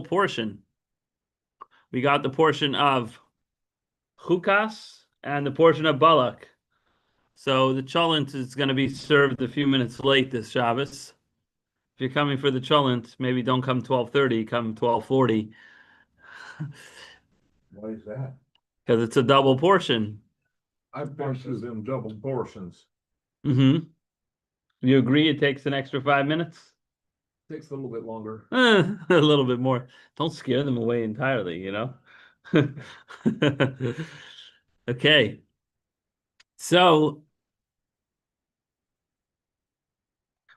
portion. We got the portion of Chukas and the portion of Balak. So the cholent is going to be served a few minutes late this Shabbos. If you're coming for the cholent, maybe don't come 12:30, come 12:40. Why is that? Because it's a double portion. I've bunches in double portions. Mm-hmm. You agree it takes an extra 5 minutes? Takes a little bit longer. A little bit more. Don't scare them away entirely, you know? Okay. So,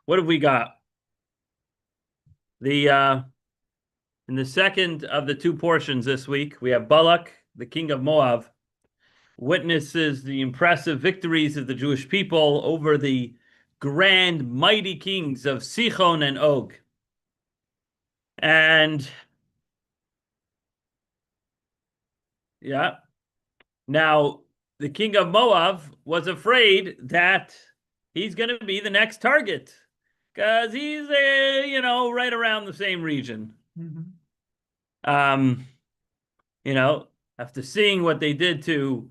what have we got? In the second of the two portions this week, we have Balak, the king of Moab, witnesses the impressive victories of the Jewish people over the grand, mighty kings of Sichon and Og. And yeah, now the king of Moab was afraid that he's going to be the next target because he's, right around the same region. Mm-hmm. After seeing what they did to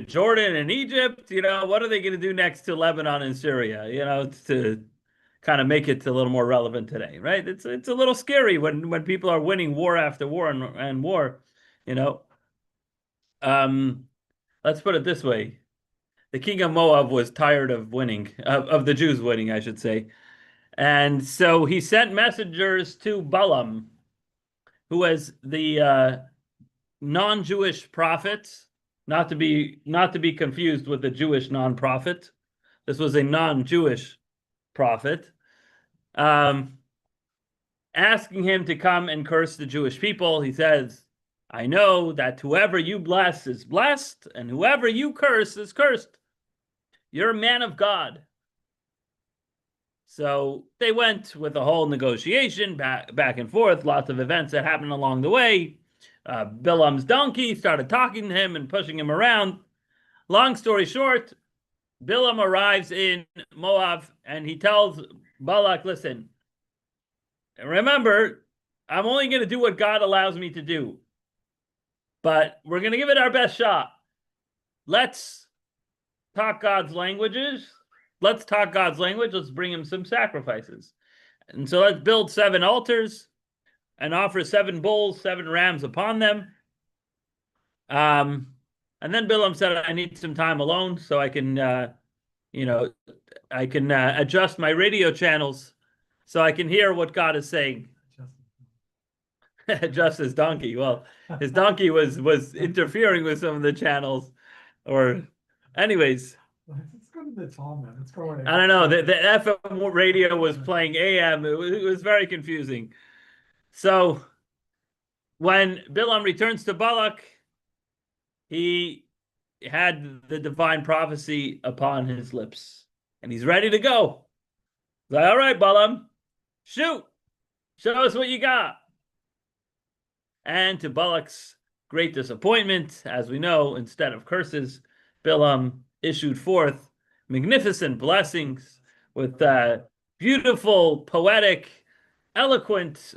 Jordan and Egypt, what are they going to do next to Lebanon and Syria? To kind of make it a little more relevant today, right? It's a little scary when people are winning war after war and war, Let's put it this way. The king of Moab was tired of winning, of the Jews winning, I should say. And so he sent messengers to Balaam, who was the non-Jewish prophet, not to be confused with the Jewish non-prophet. This was a non-Jewish prophet, asking him to come and curse the Jewish people. He says, I know that whoever you bless is blessed, and whoever you curse is cursed. You're a man of God. So they went with a whole negotiation back and forth, lots of events that happened along the way. Bilam's donkey started talking to him and pushing him around. Long story short, Bilam arrives in Moab and he tells Balak, listen, remember, I'm only going to do what God allows me to do. But we're going to give it our best shot. Let's talk God's languages. Let's talk God's language. Let's bring him some sacrifices. And so let's build 7 altars and offer 7 bulls, 7 rams upon them. And then Bilam said, I need some time alone so I can, adjust my radio channels so I can hear what God is saying. Adjust his donkey. Well, his donkey was interfering with some of the channels, or anyways. Let's go to the tall man. Let's go right. I don't know. The FM radio was playing AM. It was very confusing. So when Bilam returns to Balak, he had the divine prophecy upon his lips, and he's ready to go. He's like, all right, Balaam, shoot, show us what you got. And to Balak's great disappointment, as we know, instead of curses, Bilam issued forth magnificent blessings with beautiful, poetic, eloquent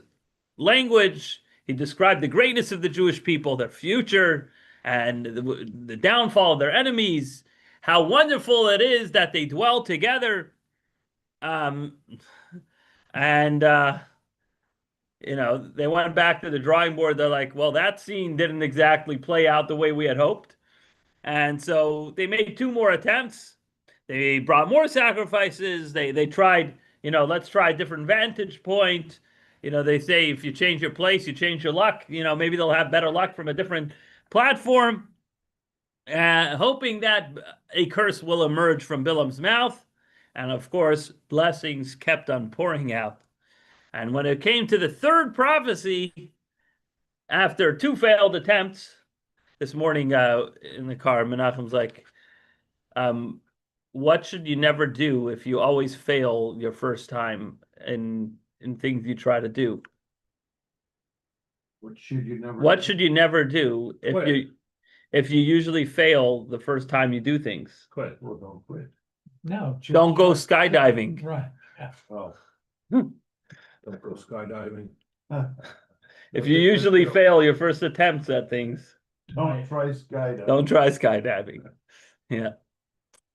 language. He described the greatness of the Jewish people, their future, and the downfall of their enemies, how wonderful it is that they dwell together. They went back to the drawing board. They're like, well, that scene didn't exactly play out the way we had hoped. And so they made 2 more attempts. They brought more sacrifices. They tried, let's try a different vantage point. They say if you change your place, you change your luck. Maybe they'll have better luck from a different platform. Hoping that a curse will emerge from Bilam's mouth. And of course, blessings kept on pouring out. And when it came to the 3rd prophecy, after 2 failed attempts, this morning in the car, Menachem's like, what should you never do if you always fail your first time in things you try to do? What should you never What do? should you never do if you usually fail the first time you do things? Quit. Well, don't quit. No. Don't go skydiving. Right. Yeah. Oh. Don't go skydiving. If you usually fail your first attempts at things, Don't try skydiving. don't try skydiving. Yeah.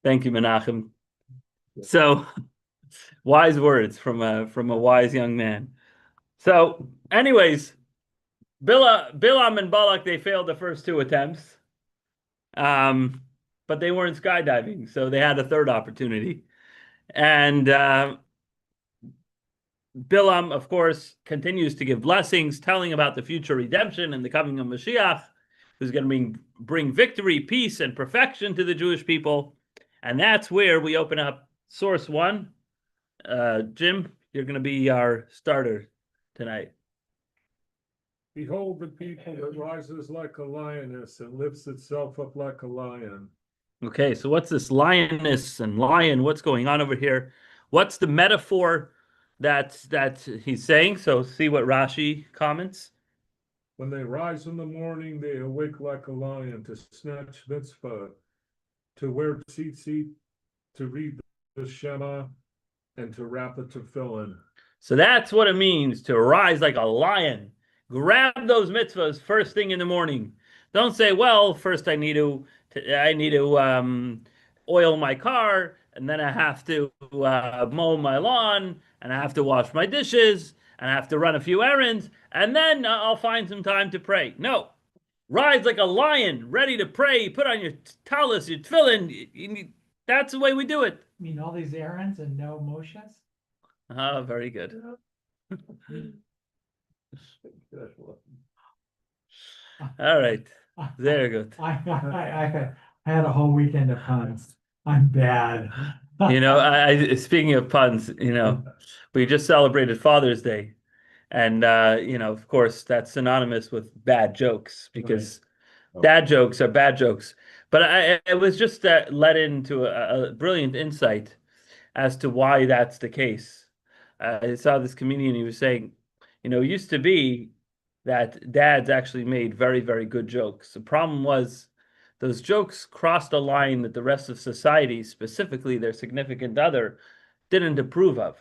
Thank you, Menachem. So, wise words from a wise young man. So, anyways, Bilam and Balak, they failed the first two attempts. But they weren't skydiving, so they had a third opportunity. And Bilam, of course, continues to give blessings, telling about the future redemption and the coming of Mashiach, who's going to bring victory, peace, and perfection to the Jewish people. And that's where we open up source one. Jim, you're going to be our starter tonight. Behold the people that rises like a lioness and lifts itself up like a lion. Okay, so what's this lioness and lion? What's going on over here? What's the metaphor that he's saying? So see what Rashi comments. When they rise in the morning, they awake like a lion to snatch mitzvah, to wear tzitzit, to read the Shema, and to wrap a tefillin. So that's what it means to rise like a lion. Grab those mitzvahs first thing in the morning. Don't say, well, first I need to oil my car, and then I have to mow my lawn, and I have to wash my dishes, and I have to run a few errands, and then I'll find some time to pray. No, rise like a lion, ready to pray. Put on your talis, your tefillin. That's the way we do it. I mean, all these errands and no Moshes? Ah, very good. All right, very good. I had a whole weekend of puns. I'm bad. You know, I speaking of puns, you know, we just celebrated Father's Day, and you know, of course, that's synonymous with bad jokes because dad jokes are bad jokes. But I was just led into a brilliant insight as to why that's the case. I saw this comedian, he was saying, you know, it used to be that dads actually made very, very good jokes. The problem was those jokes crossed a line that the rest of society, specifically their significant other, didn't approve of.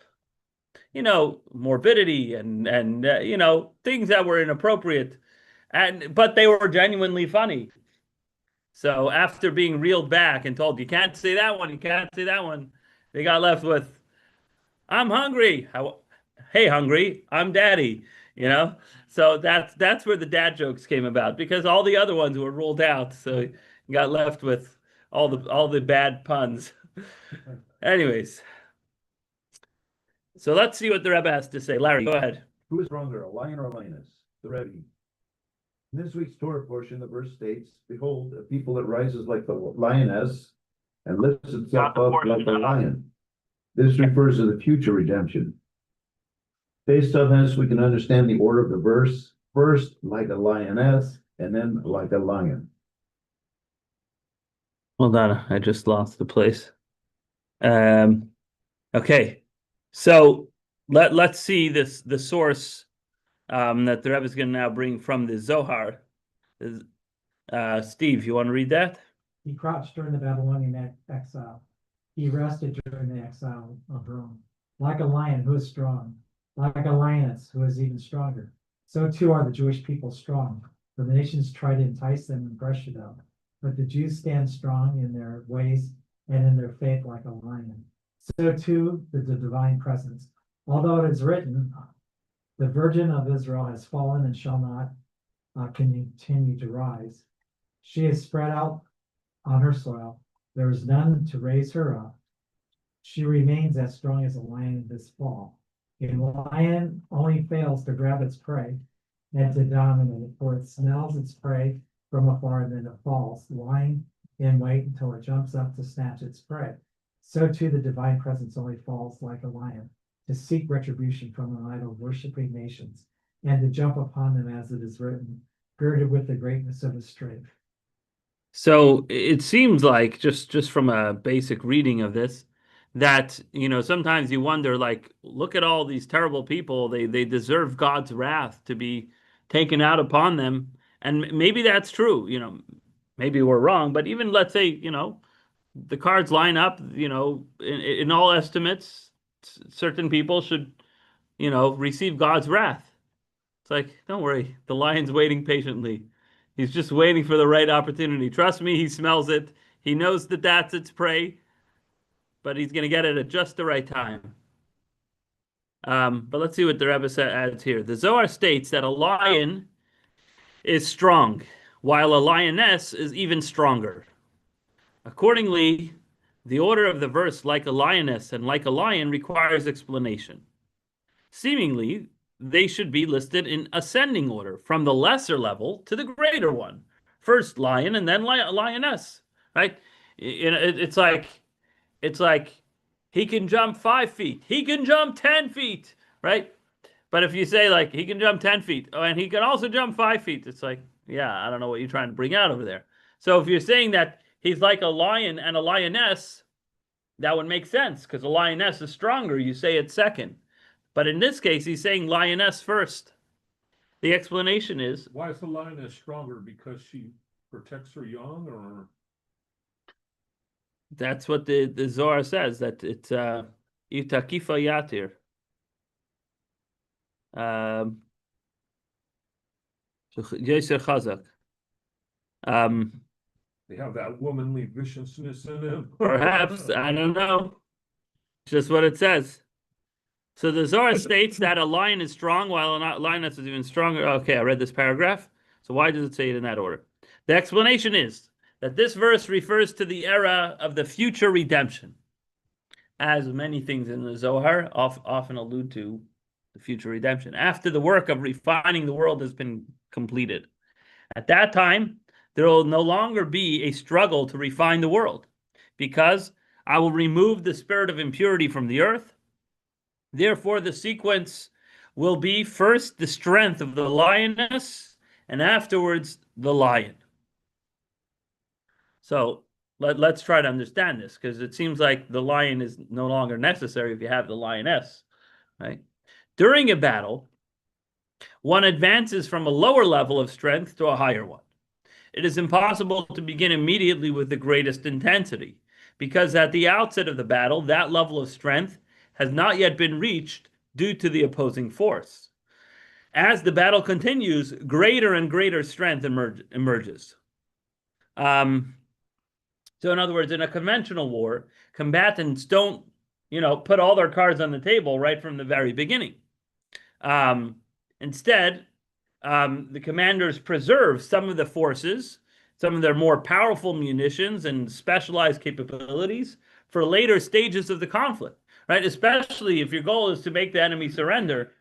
You know, morbidity and you know, things that were inappropriate, but they were genuinely funny. So after being reeled back and told, you can't say that one, you can't say that one, they got left with, I'm hungry. Hey, hungry, I'm daddy, you know? So that's where the dad jokes came about, because all the other ones were ruled out. So you got left with all the bad puns. Anyways, so let's see what the Rebbe has to say. Larry, go ahead. Who is stronger, a lion or a lioness? The Rebbe. In this week's Torah portion, the verse states, behold, a people that rises like the lioness and lifts itself up like a lion. This refers to the future redemption. Based on this, we can understand the order of the verse. First, like a lioness, and then like a lion. Hold on, I just lost the place. Okay, so let's see the source that the Rebbe is going to now bring from the Zohar. Steve, you want to read that? He crouched during the Babylonian exile. He rested during the exile of Rome. Like a lion who is strong, like a lioness who is even stronger. So too are the Jewish people strong, for the nations try to entice them and pressure them. But the Jews stand strong in their ways and in their faith like a lion. So too the divine presence. Although it is written, the Virgin of Israel has fallen and shall not continue to rise. She is spread out on her soil. There is none to raise her up. She remains as strong as a lion this fall. A lion only fails to grab its prey and to dominate it, for it smells its prey from afar and then it falls, lying in wait until it jumps up to snatch its prey. So too the divine presence only falls like a lion, to seek retribution from an idol worshiping nations, and to jump upon them as it is written, girded with the greatness of his strength. So it seems like just from a basic reading of this, that, you know, sometimes you wonder, like, look at all these terrible people. They deserve God's wrath to be taken out upon them. And maybe that's true, you know, maybe we're wrong, but even let's say, you know, the cards line up, you know, in all estimates, certain people should receive God's wrath. It's like, don't worry, the lion's waiting patiently. He's just waiting for the right opportunity. Trust me, he smells it. He knows that that's its prey, but he's going to get it at just the right time. But let's see what the Rebbe adds here. The Zohar states that a lion is strong, while a lioness is even stronger. Accordingly, the order of the verse, like a lioness and like a lion, requires explanation. Seemingly, they should be listed in ascending order, from the lesser level to the greater one. First lion and then lioness, right? It's like he can jump 5 feet, he can jump 10 feet, right? But if you say like he can jump 10 feet and he can also jump 5 feet, it's like, yeah, I don't know what you're trying to bring out over there. So if you're saying that he's like a lion and a lioness, that would make sense because a lioness is stronger. You say it second. But in this case, he's saying lioness first. The explanation is, Why is the lioness stronger? Because she protects her young, or? that's what the Zohar says, that it's Itakifa Yatir. Yeser Chazak. They have that womanly viciousness in them. Perhaps, I don't know. Just what it says. So the Zohar states that a lion is strong while a lioness is even stronger. Okay, I read this paragraph. So why does it say it in that order? The explanation is that this verse refers to the era of the future redemption. As many things in the Zohar often allude to the future redemption. After the work of refining the world has been completed. At that time, there will no longer be a struggle to refine the world, because I will remove the spirit of impurity from the earth. Therefore, the sequence will be first the strength of the lioness, and afterwards the lion. So let's try to understand this, because it seems like the lion is no longer necessary if you have the lioness, right? During a battle, one advances from a lower level of strength to a higher one. It is impossible to begin immediately with the greatest intensity, because at the outset of the battle, that level of strength has not yet been reached due to the opposing force. As the battle continues, greater and greater strength emerges. So in other words, in a conventional war, combatants don't, put all their cards on the table right from the very beginning. Instead, the commanders preserve some of the forces, some of their more powerful munitions and specialized capabilities for later stages of the conflict, right? Especially if your goal is to make the enemy surrender.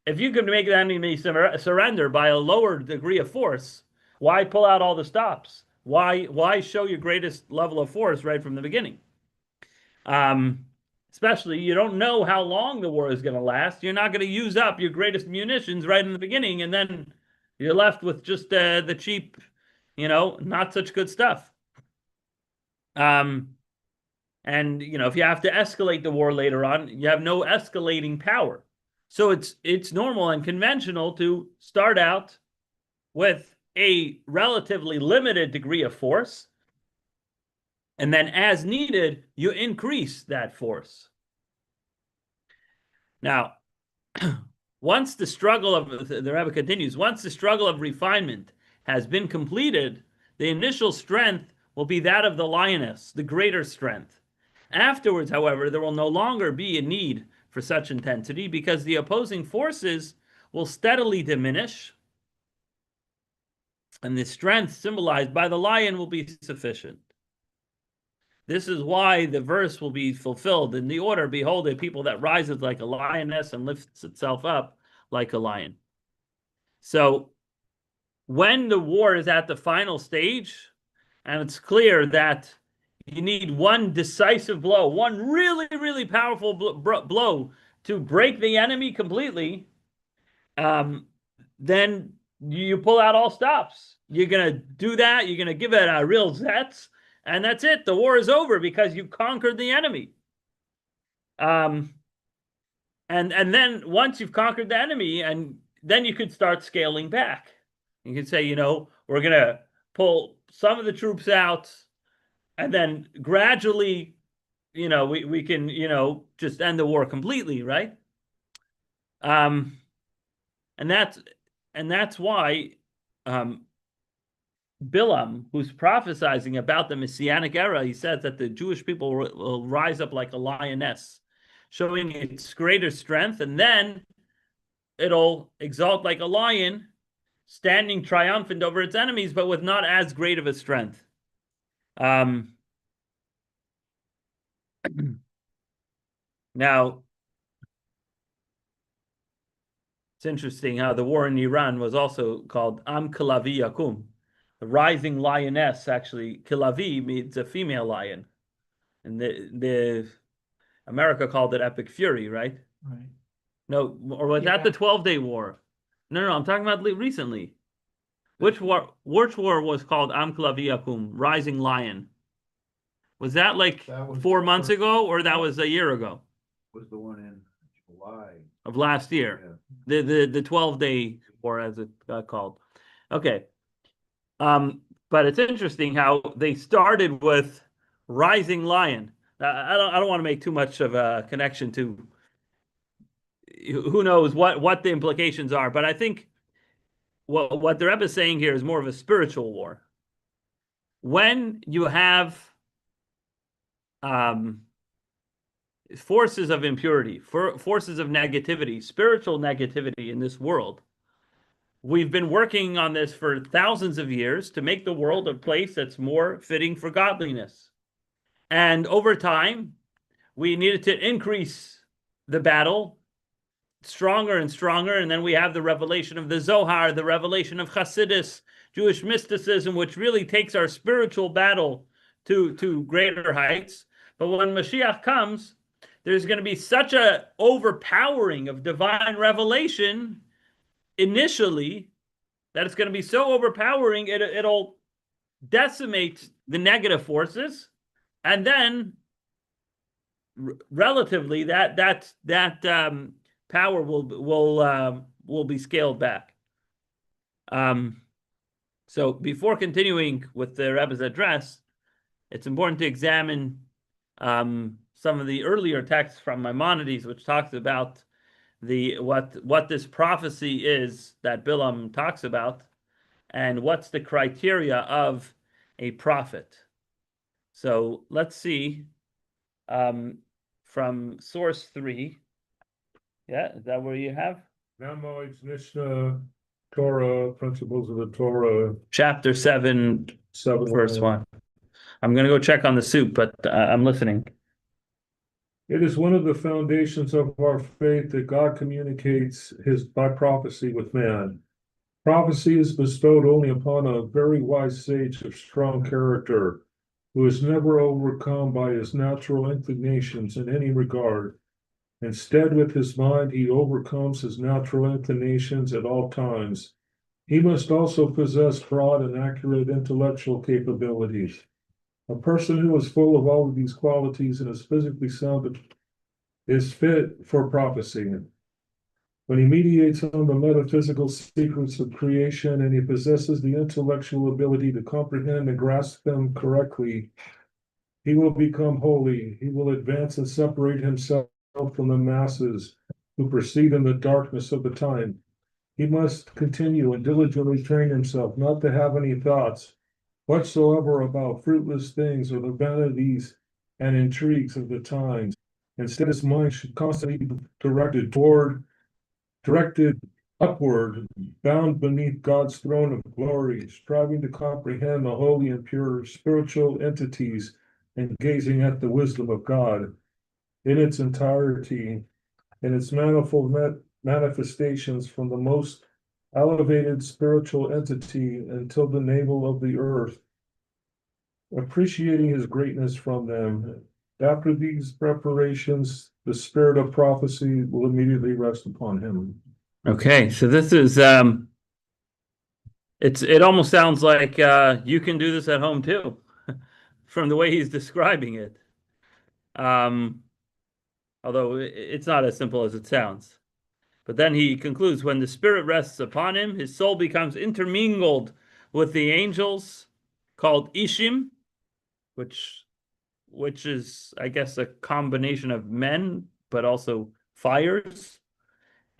If you can make the enemy surrender by a lower degree of force, why pull out all the stops? Why show your greatest level of force right from the beginning? Especially, you don't know how long the war is going to last. You're not going to use up your greatest munitions right in the beginning, and then you're left with just the cheap, not such good stuff. And if you have to escalate the war later on, you have no escalating power. So it's normal and conventional to start out with a relatively limited degree of force, and then as needed, you increase that force. Now, once the struggle of, the Rebbe continues, once the struggle of refinement has been completed, the initial strength will be that of the lioness, the greater strength. Afterwards, however, there will no longer be a need for such intensity, because the opposing forces will steadily diminish, and the strength symbolized by the lion will be sufficient. This is why the verse will be fulfilled in the order, behold, a people that rises like a lioness and lifts itself up like a lion. So when the war is at the final stage, and it's clear that you need one decisive blow, one really, really powerful blow to break the enemy completely, then you pull out all stops. You're going to do that. You're going to give it a real zets, and that's it. The war is over because you conquered the enemy. And then once you've conquered the enemy, and then you could start scaling back. You could say, we're going to pull some of the troops out, and then gradually, we can, just end the war completely, right? Um, and that's why Bilam, who's prophesizing about the Messianic era, he says that the Jewish people will rise up like a lioness, showing its greater strength, and then it'll exalt like a lion, standing triumphant over its enemies, but with not as great of a strength. Now, it's interesting how the war in Iran was also called Am Kilavi Yakum. The rising lioness, actually, Kilavi means a female lion. And the America called it Epic Fury, right? Right. No, or was that the 12-Day War? No, I'm talking about recently. Which war was called Am Kilavi Yakum, Rising Lion? Was that like That was 4 months first- ago, or that was a year ago Was the one in July. of last year? Yeah. The 12-Day War, as it got called. Okay. But it's interesting how they started with Rising Lion. I don't want to make too much of a connection to who knows what the implications are, but I think what the Rebbe is saying here is more of a spiritual war. When you have forces of impurity, forces of negativity, spiritual negativity in this world, we've been working on this for thousands of years to make the world a place that's more fitting for godliness. And over time, we needed to increase the battle stronger and stronger. And then we have the revelation of the Zohar, the revelation of Hasidus, Jewish mysticism, which really takes our spiritual battle to greater heights. But when Mashiach comes, there's going to be such a overpowering of divine revelation initially that it's going to be so overpowering it'll decimate the negative forces, and then relatively that power will be scaled back. So before continuing with the Rebbe's address, it's important to examine some of the earlier texts from Maimonides, which talks about what this prophecy is that Bilam talks about, and what's the criteria of a prophet. So let's see from source 3. Yeah, is that where you have? Maimonides, Mishnah, Torah, Principles of the Torah, Chapter 7, 7. verse 1. I'm going to go check on the soup, but I'm listening. It is one of the foundations of our faith that God communicates by prophecy with man. Prophecy is bestowed only upon a very wise sage of strong character, who is never overcome by his natural inclinations in any regard. Instead, with his mind, he overcomes his natural inclinations at all times. He must also possess broad and accurate intellectual capabilities. A person who is full of all of these qualities and is physically sound is fit for prophecy. When he mediates on the metaphysical secrets of creation and he possesses the intellectual ability to comprehend and grasp them correctly, he will become holy. He will advance and separate himself from the masses who proceed in the darkness of the time. He must continue and diligently train himself not to have any thoughts whatsoever about fruitless things or the vanities and intrigues of the times. Instead, his mind should constantly be directed upward, bound beneath God's throne of glory, striving to comprehend the holy and pure spiritual entities and gazing at the wisdom of God in its entirety, in its manifold manifestations from the most elevated spiritual entity until the navel of the earth, appreciating his greatness from them. After these preparations, the spirit of prophecy will immediately rest upon him. Okay, so this is it almost sounds like you can do this at home too, from the way he's describing it. Although it's not as simple as it sounds. But then he concludes, when the spirit rests upon him, his soul becomes intermingled with the angels called Ishim, which is, I guess, a combination of men, but also fires.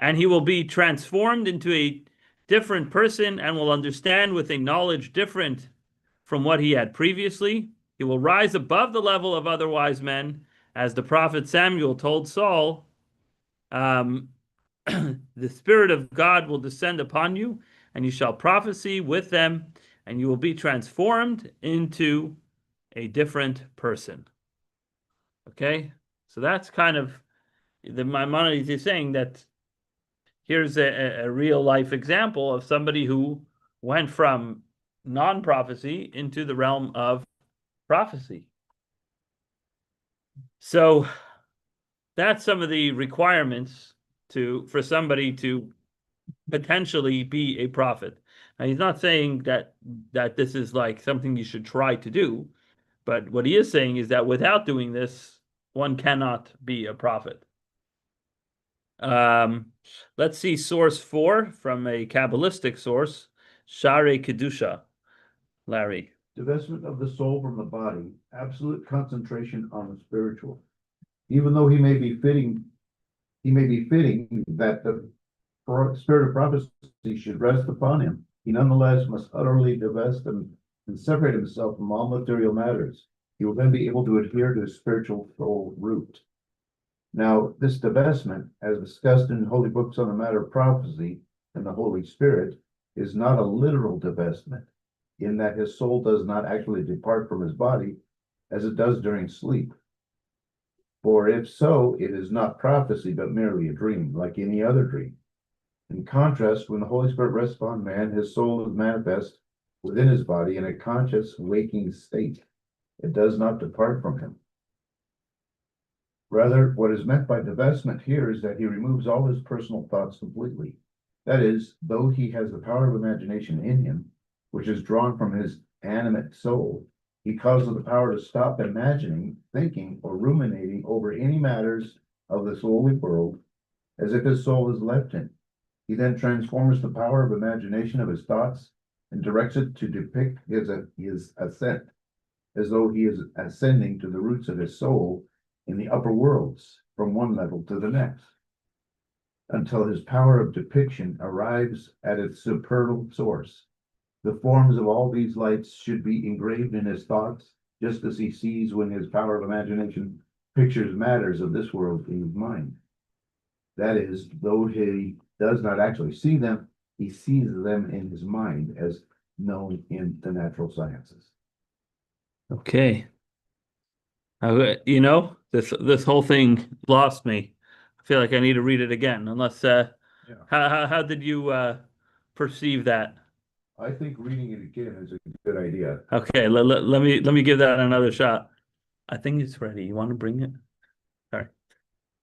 and he will be transformed into a different person and will understand with a knowledge different from what he had previously. He will rise above the level of other wise men, as the prophet Samuel told Saul, the Spirit of God will descend upon you, and you shall prophesy with them, and you will be transformed into a different person. Okay, so that's kind of the Maimonides is saying that here's a real life example of somebody who went from non-prophecy into the realm of prophecy. So that's some of the requirements for somebody to potentially be a prophet. Now, he's not saying that this is like something you should try to do, but what he is saying is that without doing this, one cannot be a prophet. Let's see source 4 from a Kabbalistic source, Share Kedusha. Larry. Divestment of the soul from the body, absolute concentration on the spiritual. Even though he may be fitting that the spirit of prophecy should rest upon him, he nonetheless must utterly divest and separate himself from all material matters. He will then be able to adhere to his spiritual soul root. Now, this divestment, as discussed in holy books on the matter of prophecy and the Holy Spirit, is not a literal divestment, in that his soul does not actually depart from his body as it does during sleep. For if so, it is not prophecy, but merely a dream, like any other dream. In contrast, when the Holy Spirit rests upon man, his soul is manifest within his body in a conscious, waking state. It does not depart from him. Rather, what is meant by divestment here is that he removes all his personal thoughts completely. That is, though he has the power of imagination in him, which is drawn from his animate soul, he causes the power to stop imagining, thinking, or ruminating over any matters of this lowly world, as if his soul is left him. He then transforms the power of imagination of his thoughts and directs it to depict his ascent, as though he is ascending to the roots of his soul in the upper worlds, from one level to the next, until his power of depiction arrives at its supernal source. The forms of all these lights should be engraved in his thoughts, just as he sees when his power of imagination pictures matters of this world in his mind. That is, though he does not actually see them, he sees them in his mind as known in the natural sciences. Okay. This whole thing lost me. I feel like I need to read it again, unless how did you perceive that? I think reading it again is a good idea. Okay, let me give that another shot. I think it's ready. You want to bring it? All right.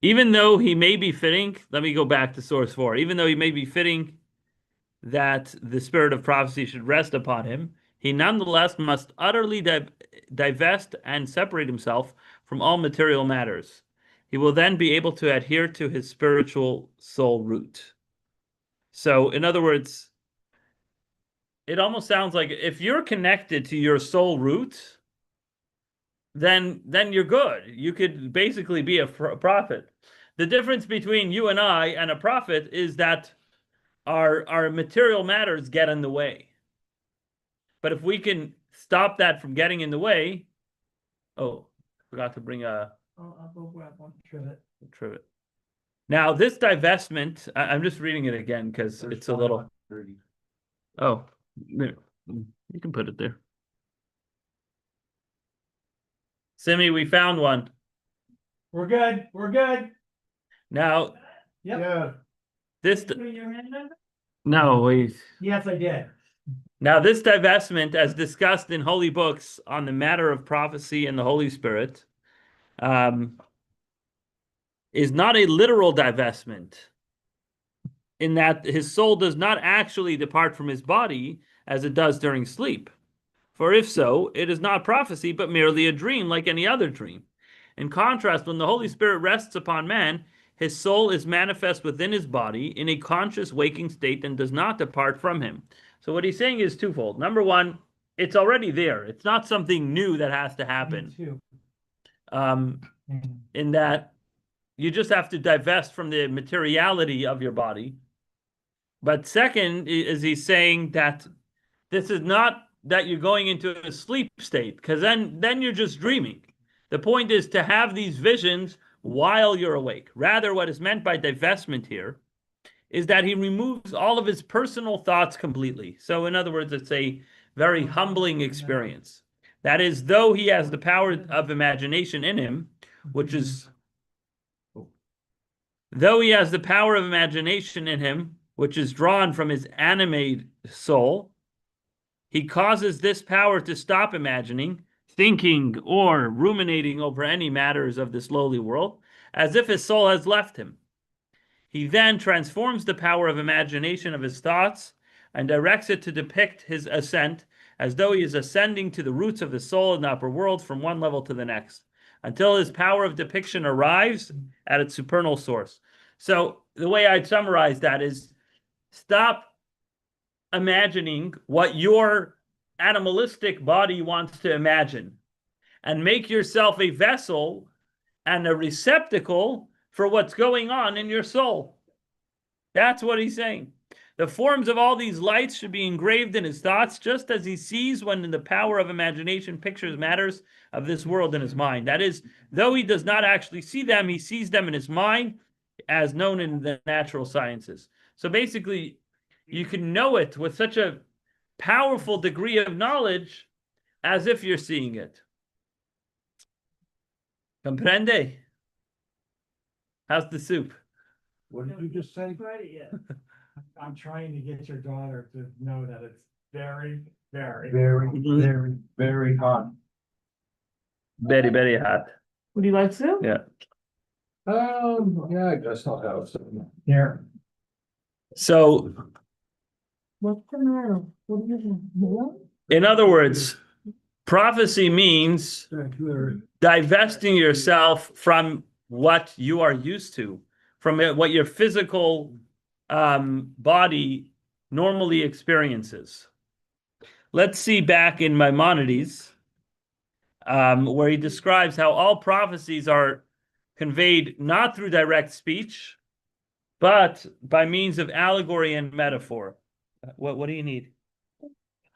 Even though he may be fitting, let me go back to source 4. Even though he may be fitting that the spirit of prophecy should rest upon him, he nonetheless must utterly divest and separate himself from all material matters. He will then be able to adhere to his spiritual soul root. So, in other words, it almost sounds like if you're connected to your soul root, then you're good. You could basically be a prophet. The difference between you and I and a prophet is that our material matters get in the way. But if we can stop that from getting in the way, forgot to bring a I'll go grab one trivet. Now this divestment, I'm just reading it again because it's a little. Oh, you can put it there. Simi, we found one. We're good. Now, Yep. Yeah. this. Your hand up? No, wait. Yes, I did. Now, this divestment, as discussed in holy books on the matter of prophecy and the Holy Spirit, is not a literal divestment, in that his soul does not actually depart from his body as it does during sleep. For if so, it is not prophecy, but merely a dream like any other dream. In contrast, when the Holy Spirit rests upon man, his soul is manifest within his body in a conscious waking state and does not depart from him. So what he's saying is twofold. Number one, it's already there. It's not something new that has to happen. Me too. In that you just have to divest from the materiality of your body. But second is he's saying that this is not that you're going into a sleep state, because then you're just dreaming. The point is to have these visions while you're awake. Rather, what is meant by divestment here is that he removes all of his personal thoughts completely. So in other words, it's a very humbling experience. That is, though he has the power of imagination in him, which is, though he has the power of imagination in him, which is drawn from his animated soul, he causes this power to stop imagining, thinking, or ruminating over any matters of this lowly world, as if his soul has left him. He then transforms the power of imagination of his thoughts and directs it to depict his ascent, as though he is ascending to the roots of the soul in the upper world from one level to the next, until his power of depiction arrives at its supernal source. So the way I'd summarize that is, stop imagining what your animalistic body wants to imagine, and make yourself a vessel and a receptacle for what's going on in your soul. That's what he's saying. The forms of all these lights should be engraved in his thoughts, just as he sees when in the power of imagination pictures matters of this world in his mind. That is, though he does not actually see them, he sees them in his mind, as known in the natural sciences. So basically, you can know it with such a powerful degree of knowledge as if you're seeing it. Comprende? How's the soup? What did you just say? I'm trying to get your daughter to know that it's very, very. Very, Mhm. very, very hot. Very, very hot. Would you like soup? Yeah. Yeah, I guess I'll have some. Here, So, What's the matter? What do you want? in other words, prophecy means divesting yourself from what you are used to, from what your physical body normally experiences. Let's see back in Maimonides, where he describes how all prophecies are conveyed not through direct speech, but by means of allegory and metaphor. What do you need?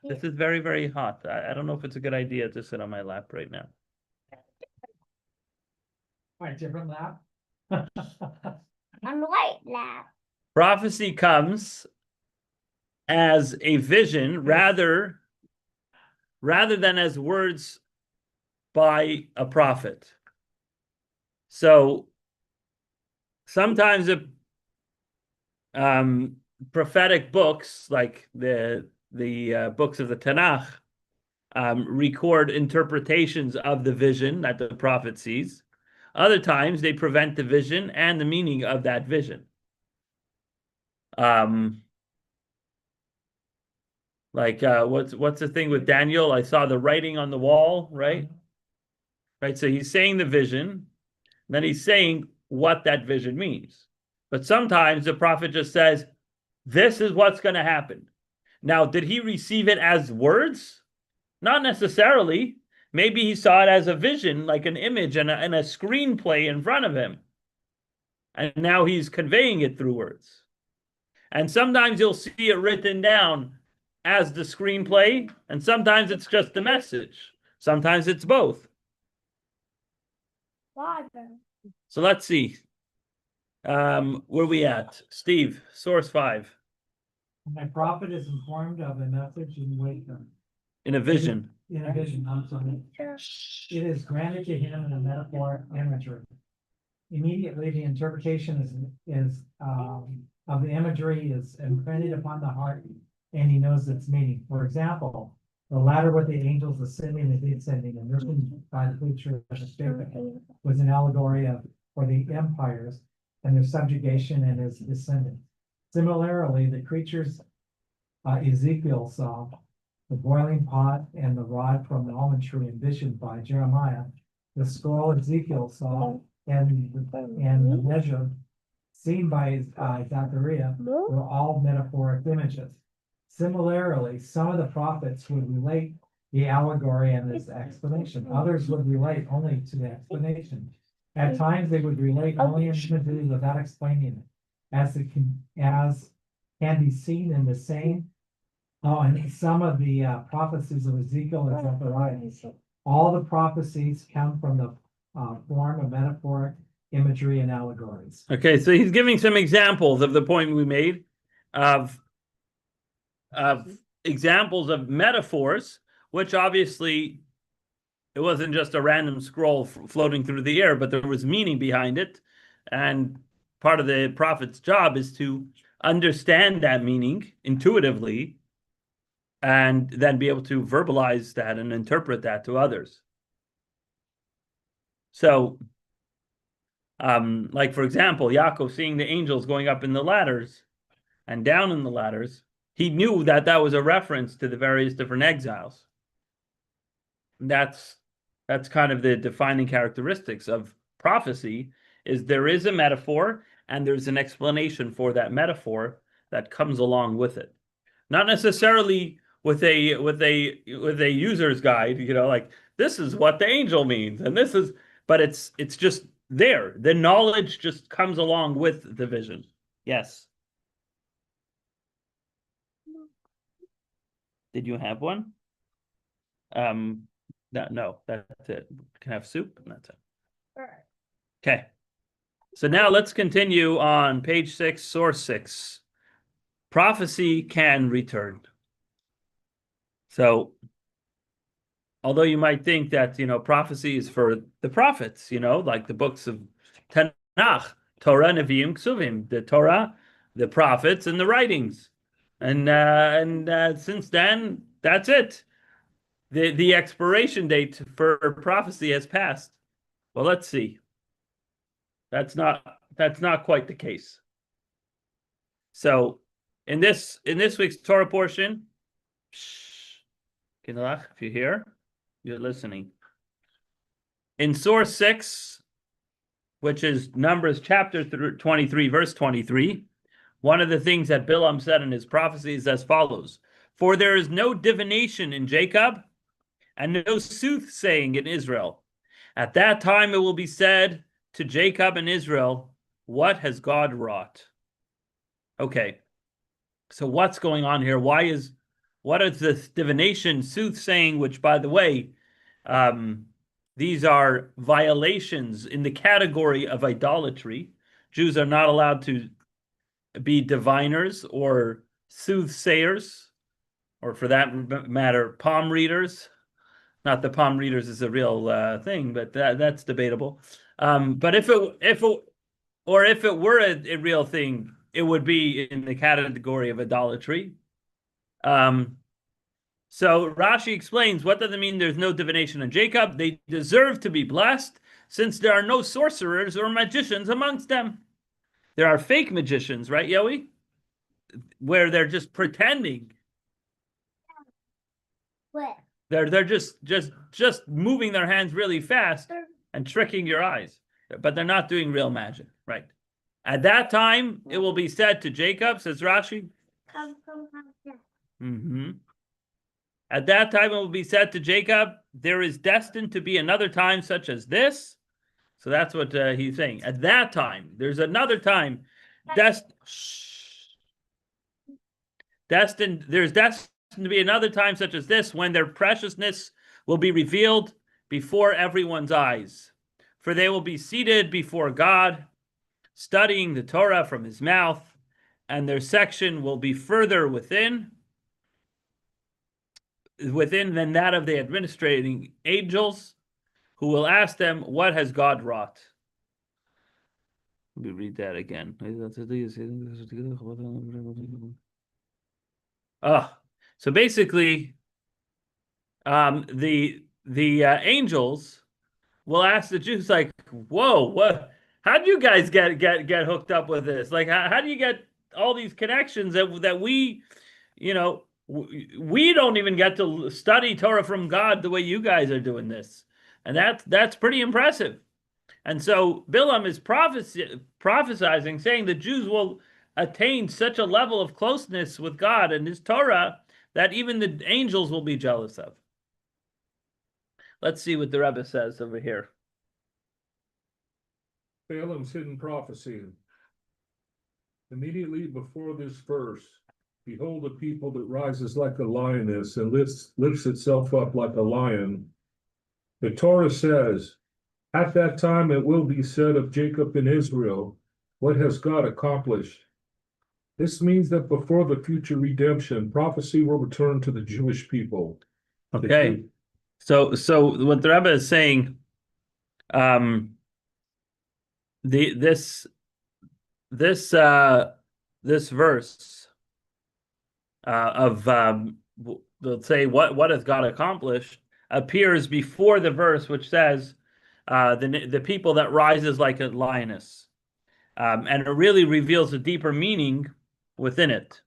This is very, very hot. I don't know if it's a good idea to sit on my lap right now. my different lap. I'm white now. Prophecy comes as a vision rather than as words by a prophet. So sometimes prophetic books like the books of the Tanakh record interpretations of the vision that the prophet sees. Other times they prevent the vision and the meaning of that vision. What's the thing with Daniel? I saw the writing on the wall, right? Right. So he's saying the vision, then he's saying what that vision means. But sometimes the prophet just says, this is what's going to happen. Now, did he receive it as words? Not necessarily. Maybe he saw it as a vision, like an image and a screenplay in front of him. And now he's conveying it through words. And sometimes you'll see it written down as the screenplay, and sometimes it's just the message. Sometimes it's both. Water. So let's see. Where we at? Steve, source 5. My prophet is informed of a message in wisdom, In a vision. in a vision, I'm sorry. It is granted to him in a metaphor imagery. Immediately, the interpretation is of the imagery is imprinted upon the heart, and he knows its meaning. For example, the ladder with the angels ascending and descending and written by the preacher of the spirit was an allegory for the empires and their subjugation and his descendants. Similarly, the creatures Ezekiel saw, the boiling pot and the rod from the almond tree envisioned by Jeremiah, the scroll Ezekiel saw, and the measure seen by Zechariah were all metaphoric images. Similarly, some of the prophets would relate the allegory and its explanation. Others would relate only to the explanation. At times they would relate only images without explaining it, as can be seen in the same. Oh, and some of the prophecies of Ezekiel and Zechariah. All the prophecies come from the form of metaphoric imagery and allegories. Okay, so he's giving some examples of the point we made of examples of metaphors, which obviously it wasn't just a random scroll floating through the air, but there was meaning behind it. And part of the prophet's job is to understand that meaning intuitively and then be able to verbalize that and interpret that to others. So, like for example, Yaakov seeing the angels going up in the ladders and down in the ladders, he knew that that was a reference to the various different exiles. That's kind of the defining characteristics of prophecy, is there is a metaphor and there's an explanation for that metaphor that comes along with it. Not necessarily with a user's guide, like this is what the angel means and this is, but it's just there. The knowledge just comes along with the vision. Yes. Did you have one? No, that's it. Can I have soup? And that's it. Okay. So now let's continue on page 6, source 6. Prophecy can return. So, although you might think that, prophecy is for the prophets, like the books of Tanakh, Torah, Nevi'im, Ksuvim, the Torah, the prophets, and the writings. And since then, that's it. The expiration date for prophecy has passed. Well, let's see. That's not quite the case. So, in this week's Torah portion, Kinelach, if you're here, you're listening. In source 6, which is Numbers chapter 23, verse 23, one of the things that Bilam said in his prophecy is as follows: "For there is no divination in Jacob, and no soothsaying in Israel. At that time it will be said to Jacob and Israel, what has God wrought?" Okay, so what's going on here? What is this divination, soothsaying, which, by the way, these are violations in the category of idolatry. Jews are not allowed to be diviners or soothsayers, or for that matter, palm readers. Not that palm readers is a real thing, but that's debatable. But if it were a real thing, it would be in the category of idolatry. So Rashi explains, what does it mean there's no divination in Jacob? They deserve to be blessed, since there are no sorcerers or magicians amongst them. There are fake magicians, right, Yoey? Where they're just pretending. What? They're just moving their hands really fast and tricking your eyes, but they're not doing real magic, right? At that time, it will be said to Jacob, says Rashi. At that time, it will be said to Jacob, there is destined to be another time such as this. So that's what he's saying. At that time, there's another time. There's destined to be another time such as this, when their preciousness will be revealed before everyone's eyes. For they will be seated before God, studying the Torah from his mouth, and their section will be further within than that of the administrating angels, who will ask them, what has God wrought? Let me read that again. So basically, the angels will ask the Jews, like, whoa, what? How do you guys get hooked up with this? Like, how do you get all these connections that we, we don't even get to study Torah from God the way you guys are doing this? And that's pretty impressive. And so Bilam is prophesying, saying the Jews will attain such a level of closeness with God and his Torah that even the angels will be jealous of. Let's see what the Rebbe says over here. Balaam's hidden prophecy. Immediately before this verse, behold, a people that rises like a lioness and lifts itself up like a lion. The Torah says, at that time it will be said of Jacob and Israel, what has God accomplished? This means that before the future redemption, prophecy will return to the Jewish people. Okay. So what the Rebbe is saying, this verse of let's say what has God accomplished appears before the verse which says the people that rises like a lioness, and it really reveals a deeper meaning within it,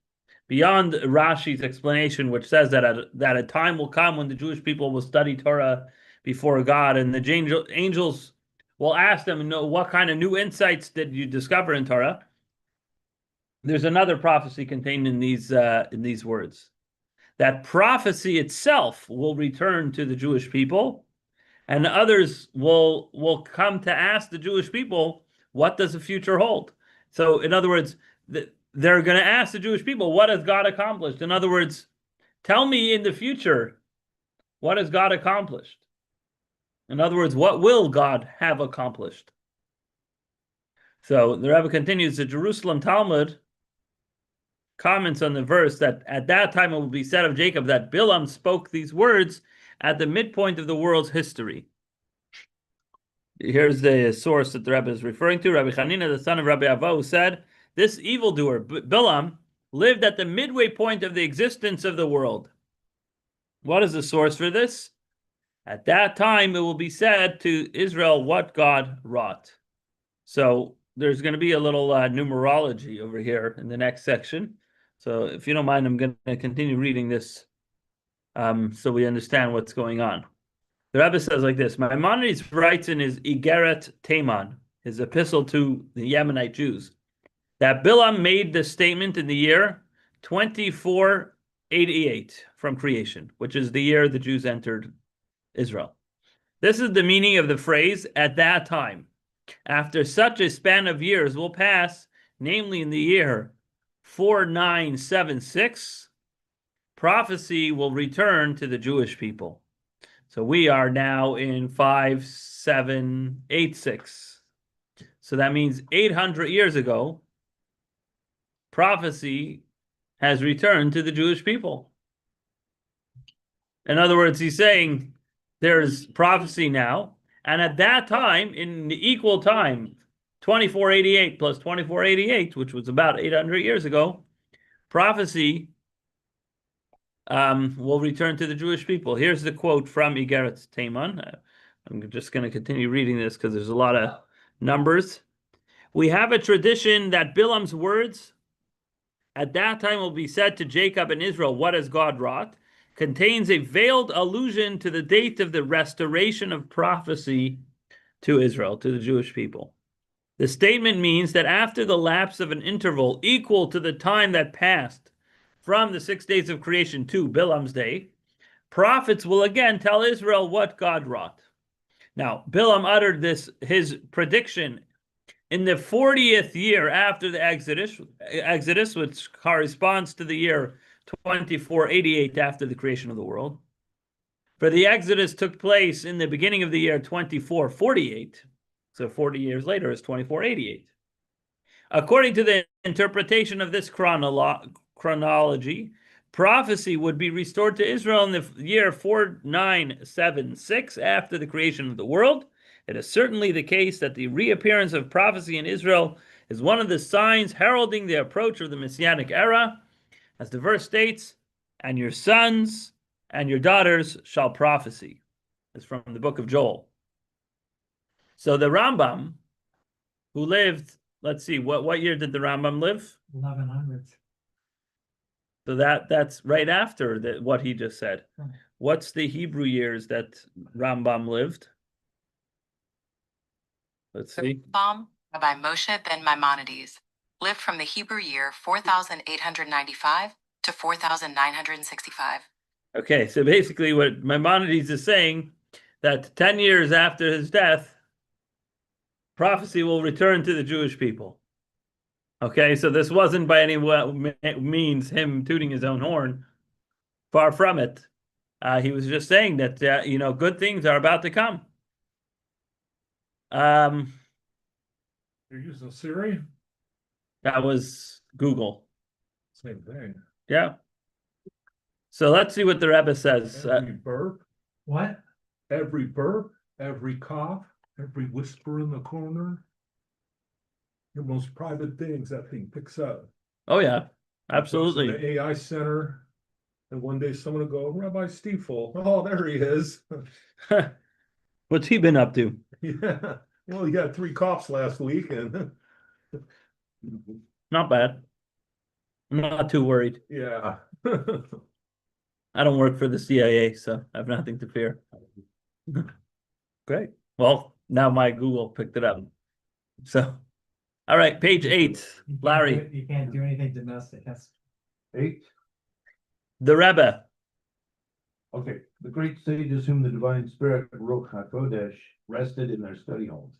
beyond Rashi's explanation, which says that a time will come when the Jewish people will study Torah before God, and the angels will ask them, what kind of new insights did you discover in Torah? There's another prophecy contained in these words. That prophecy itself will return to the Jewish people, and others will come to ask the Jewish people, what does the future hold? So, in other words, they're going to ask the Jewish people, what has God accomplished? In other words, tell me in the future, what has God accomplished? In other words, what will God have accomplished? So the Rebbe continues, the Jerusalem Talmud comments on the verse that at that time it will be said of Jacob that Bilam spoke these words at the midpoint of the world's history. Here's the source that the Rebbe is referring to. Rabbi Hanina, the son of Rabbi Avo, said, this evildoer, Bilam, lived at the midway point of the existence of the world. What is the source for this? At that time, it will be said to Israel what God wrought. So there's going to be a little numerology over here in the next section. So if you don't mind, I'm going to continue reading this so we understand what's going on. The Rebbe says like this, Maimonides writes in his Igeret Teman, his epistle to the Yemenite Jews, that Bilam made the statement in the year 2488 from creation, which is the year the Jews entered Israel. This is the meaning of the phrase, at that time. After such a span of years will pass, namely in the year 4976, prophecy will return to the Jewish people. So we are now in 5786. So that means 800 years ago, prophecy has returned to the Jewish people. In other words, he's saying there's prophecy now, and at that time, in the equal time, 2488 plus 2488, which was about 800 years ago, prophecy will return to the Jewish people. Here's the quote from Igeret Teman. I'm just going to continue reading this because there's a lot of numbers. We have a tradition that Bilam's words at that time will be said to Jacob and Israel, what has God wrought, contains a veiled allusion to the date of the restoration of prophecy to Israel, to the Jewish people. The statement means that after the lapse of an interval equal to the time that passed from the 6 days of creation to Bilam's day, prophets will again tell Israel what God wrought. Now, Bilam uttered his prediction in the 40th year after the Exodus, which corresponds to the year 2488 after the creation of the world. For the Exodus took place in the beginning of the year 2448. So 40 years later is 2488. According to the interpretation of this chronology, prophecy would be restored to Israel in the year 4976 after the creation of the world. It is certainly the case that the reappearance of prophecy in Israel is one of the signs heralding the approach of the Messianic era. As the verse states, and your sons and your daughters shall prophesy. It's from the book of Joel. So the Rambam, who lived, let's see, what year did the Rambam live? 1100s. So that's right after what he just said. Right. What's the Hebrew years that Rambam lived? Let's see. Rambam, Rabbi Moshe ben Maimonides, lived from the Hebrew year 4895 to 4965. Okay, so basically what Maimonides is saying, that 10 years after his death, prophecy will return to the Jewish people. Okay, so this wasn't by any means him tooting his own horn. Far from it. He was just saying that, good things are about to come. You're using Siri? That was Google. Same thing. Yeah. So let's see what the Rebbe says. Every burp, What? every cough, every whisper in the corner. Your most private things that thing picks up. Oh yeah, The absolutely. AI center. And one day someone will go, Rabbi Stiefel, oh, there he is. What's he been up to? Yeah, well, he got 3 coughs last week and Not bad. I'm not too worried. yeah. I don't work for the CIA, so I have nothing to fear. Great. Well, now my Google picked it up. So, all right, page 8, You can't do Larry, it- You can't do anything domestic. That's 8. the Rebbe. Okay, the great sages whom the divine spirit Ruach HaKodesh rested in their study homes.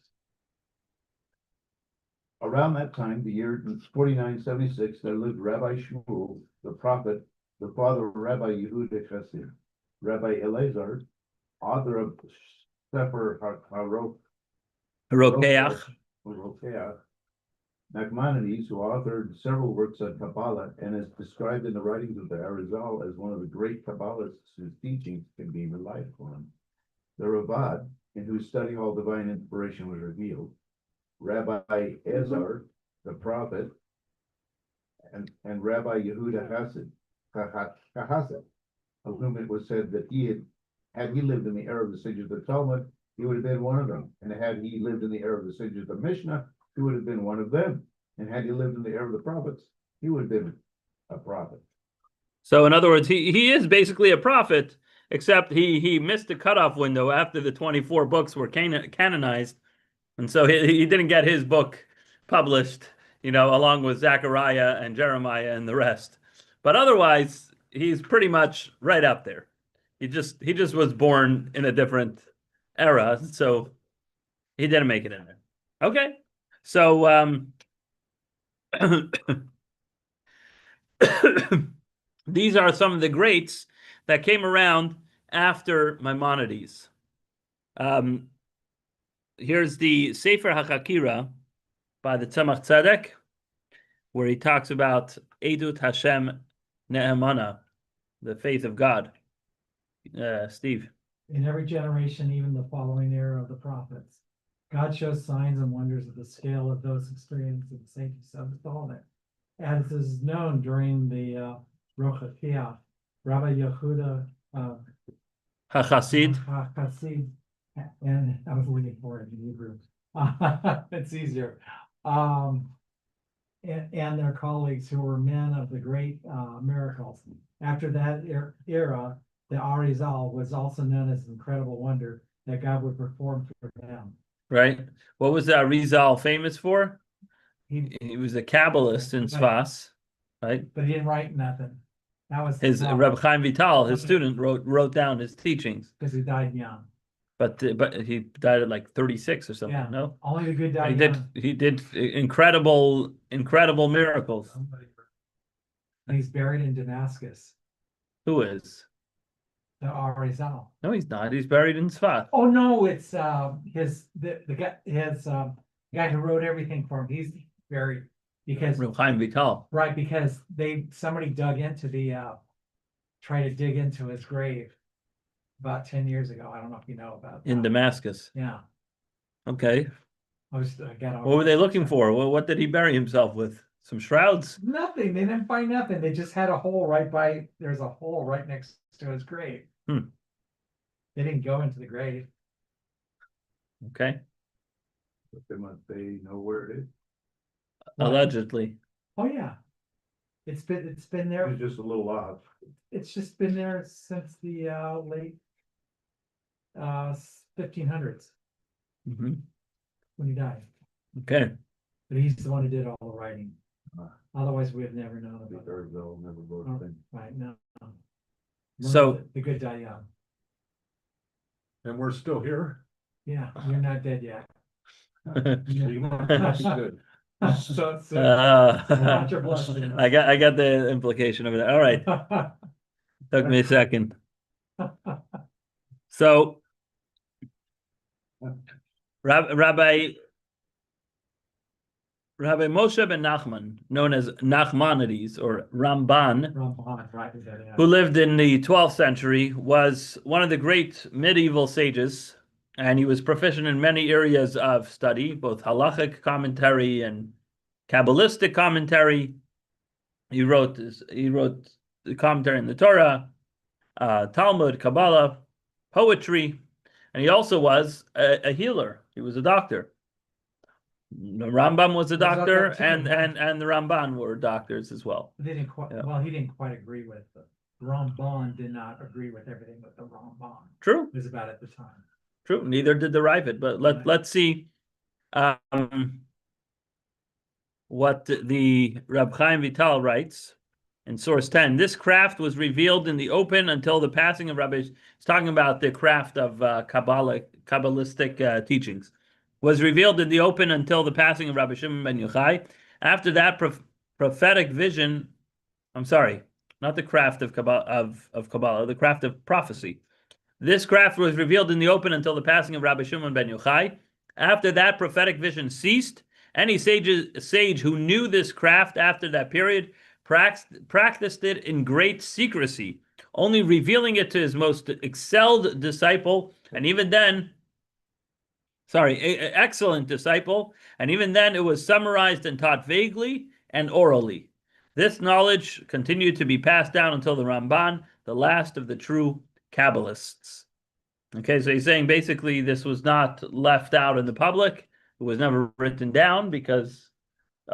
Around that time, the year 4976, there lived Rabbi Shmuel, the prophet, the father of Rabbi Yehuda Chassid, Rabbi Eleazar, author of Sefer Rokeach. Rokeach, Nachmanides, who authored several works on Kabbalah and is described in the writings of the Arizal as one of the great Kabbalists whose teachings can be relied upon. The Ravad, in whose study all divine inspiration was revealed, Rabbi Ezar, the prophet, and Rabbi Yehuda Chassid, of whom it was said that had he lived in the era of the sages of the Talmud, he would have been one of them. And had he lived in the era of the sages of the Mishnah, he would have been one of them. And had he lived in the era of the prophets, he would have been a prophet. So in other words, he is basically a prophet, except he missed the cutoff window after the 24 books were canonized. And so he didn't get his book published, along with Zechariah and Jeremiah and the rest. But otherwise, he's pretty much right up there. He just was born in a different era, so he didn't make it in there. Okay. So these are some of the greats that came around after Maimonides. Here's the Sefer HaChakira by the Tzemach Tzedek, where he talks about Edut Hashem Ne'emana, the faith of God. Steve. in every generation, even the following era of the prophets. God shows signs and wonders of the scale of those experiencing the sanctity of the Talmud. As is known during the Rochakiah, Rabbi Yehuda HaChassid. Chassid, and I was looking for it in Hebrew. It's easier. And their colleagues who were men of the great miracles. After that era, the Arizal was also known as incredible wonder that God would perform for them. Right. What was that Rizal famous for? He, He was a Kabbalist in Sfas, right? but he didn't write nothing. That was His Reb Chaim Vital, his student, wrote down his teachings, because he died young. but he died at like 36 or something. Yeah. No, Only the good he die did young. he did incredible miracles. And he's buried in Damascus, Who is? the Arizal. No, he's not. He's buried in Sfat. Oh, no, it's the guy who wrote everything for him. He's buried because, Reb Chaim Vital. right, because somebody dug into try to dig into his grave about 10 years ago. I don't know if you know about In that. Damascus. Yeah, Okay. I got What were they looking for? Well, what did he bury himself with? Some shrouds? Nothing. They didn't find nothing. They just had a hole there's a hole right next to his grave. Hmm. They didn't go into the grave. Okay. But they know where it is. What? Allegedly. Oh, yeah. It's been there. It's just a little off. It's just been there since the late 1500s Hmm. when he died. Okay. But he's the one who did all the writing. Otherwise, we have never known The about it. Arizal never wrote Oh, a thing. right, no. So- The good die young. And we're still here. Yeah, you're not dead yet. You must be good. So, Uh, your blessing. I got the implication of it. All right, took me a second. So, Rabbi Moshe ben Nachman, known as Nachmanides or Ramban, Ramban, right, yeah. who lived in the 12th century, was one of the great medieval sages, and he was proficient in many areas of study, both halachic commentary and Kabbalistic commentary. He wrote the commentary in the Torah, Talmud, Kabbalah, poetry, and he also was a healer. He was a doctor. The Rambam was a doctor, and the Ramban were doctors as well. They didn't quite, Yeah. well, he didn't quite agree with the Ramban, did not agree with everything that the Ramban True, was about at the time. true. Neither did the Ravid, but let's see what the Rab Chaim Vital writes in source 10. This craft was revealed in the open until the passing of Rabbi. It's talking about the craft of Kabbalistic teachings. Was revealed in the open until the passing of Rabbi Shimon ben Yochai. After that, prophetic vision. I'm sorry, not the craft of Kabbalah, the craft of prophecy. This craft was revealed in the open until the passing of Rabbi Shimon ben Yochai. After that, prophetic vision ceased. Any sage who knew this craft after that period practiced it in great secrecy, only revealing it to his most excelled disciple, and even then, excellent disciple, and even then it was summarized and taught vaguely and orally. This knowledge continued to be passed down until the Ramban, the last of the true Kabbalists. Okay, so he's saying basically this was not left out in the public. It was never written down because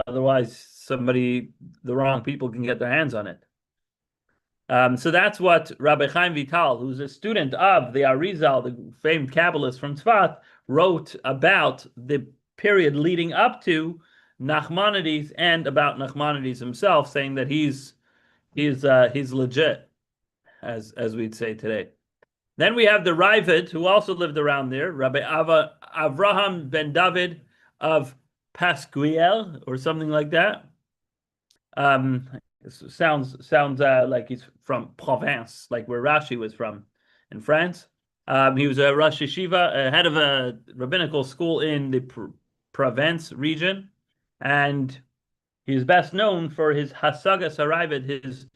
otherwise the wrong people can get their hands on it. So that's what Rabbi Chaim Vital, who's a student of the Arizal, the famed Kabbalist from Tzfat, wrote about the period leading up to Nachmanides and about Nachmanides himself, saying that he's legit, as we'd say today. Then we have the Ravid, who also lived around there, Rabbi Avraham ben David of Pasquiel or something like that. Sounds like he's from Provence, like where Rashi was from in France. He was a Rosh Yeshiva, head of a rabbinical school in the Provence region, and he's best known for his Hasagas HaRavid,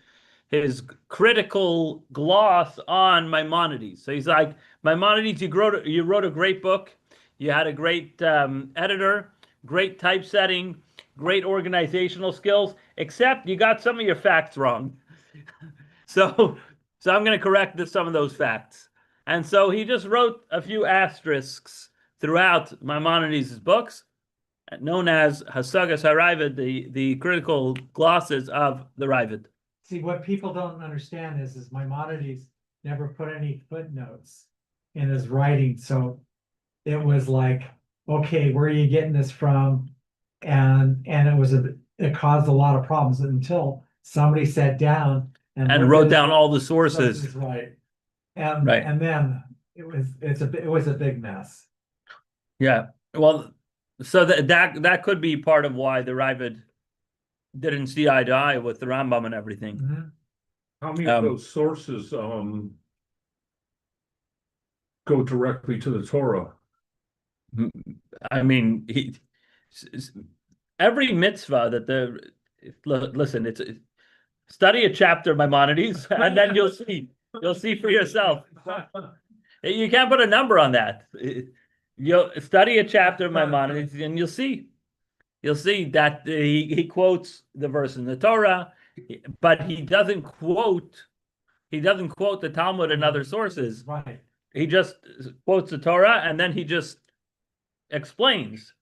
his critical gloss on Maimonides. So he's like, Maimonides, you wrote a great book, you had a great editor, great typesetting, great organizational skills, except you got some of your facts wrong. So I'm going to correct some of those facts. And so he just wrote a few asterisks throughout Maimonides' books, known as Hasagas HaRavid, the critical glosses of the Ravid. See, what people don't understand is Maimonides never put any footnotes in his writing, so it was like, okay, where are you getting this from? And it caused a lot of problems until somebody sat down and wrote down all the sources. Right. Right. And then it was a big mess. Yeah. Well, so that could be part of why the Ravid didn't see eye to eye with the Rambam and everything. Mm-hmm. How many of those sources go directly to the Torah? I mean, every mitzvah that listen, it's study a chapter of Maimonides, and then you'll see for yourself. You can't put a number on that. You'll study a chapter of Maimonides, and you'll see that he quotes the verse in the Torah, but he doesn't quote the Talmud and other sources. Right. He just quotes the Torah, and then he just explains.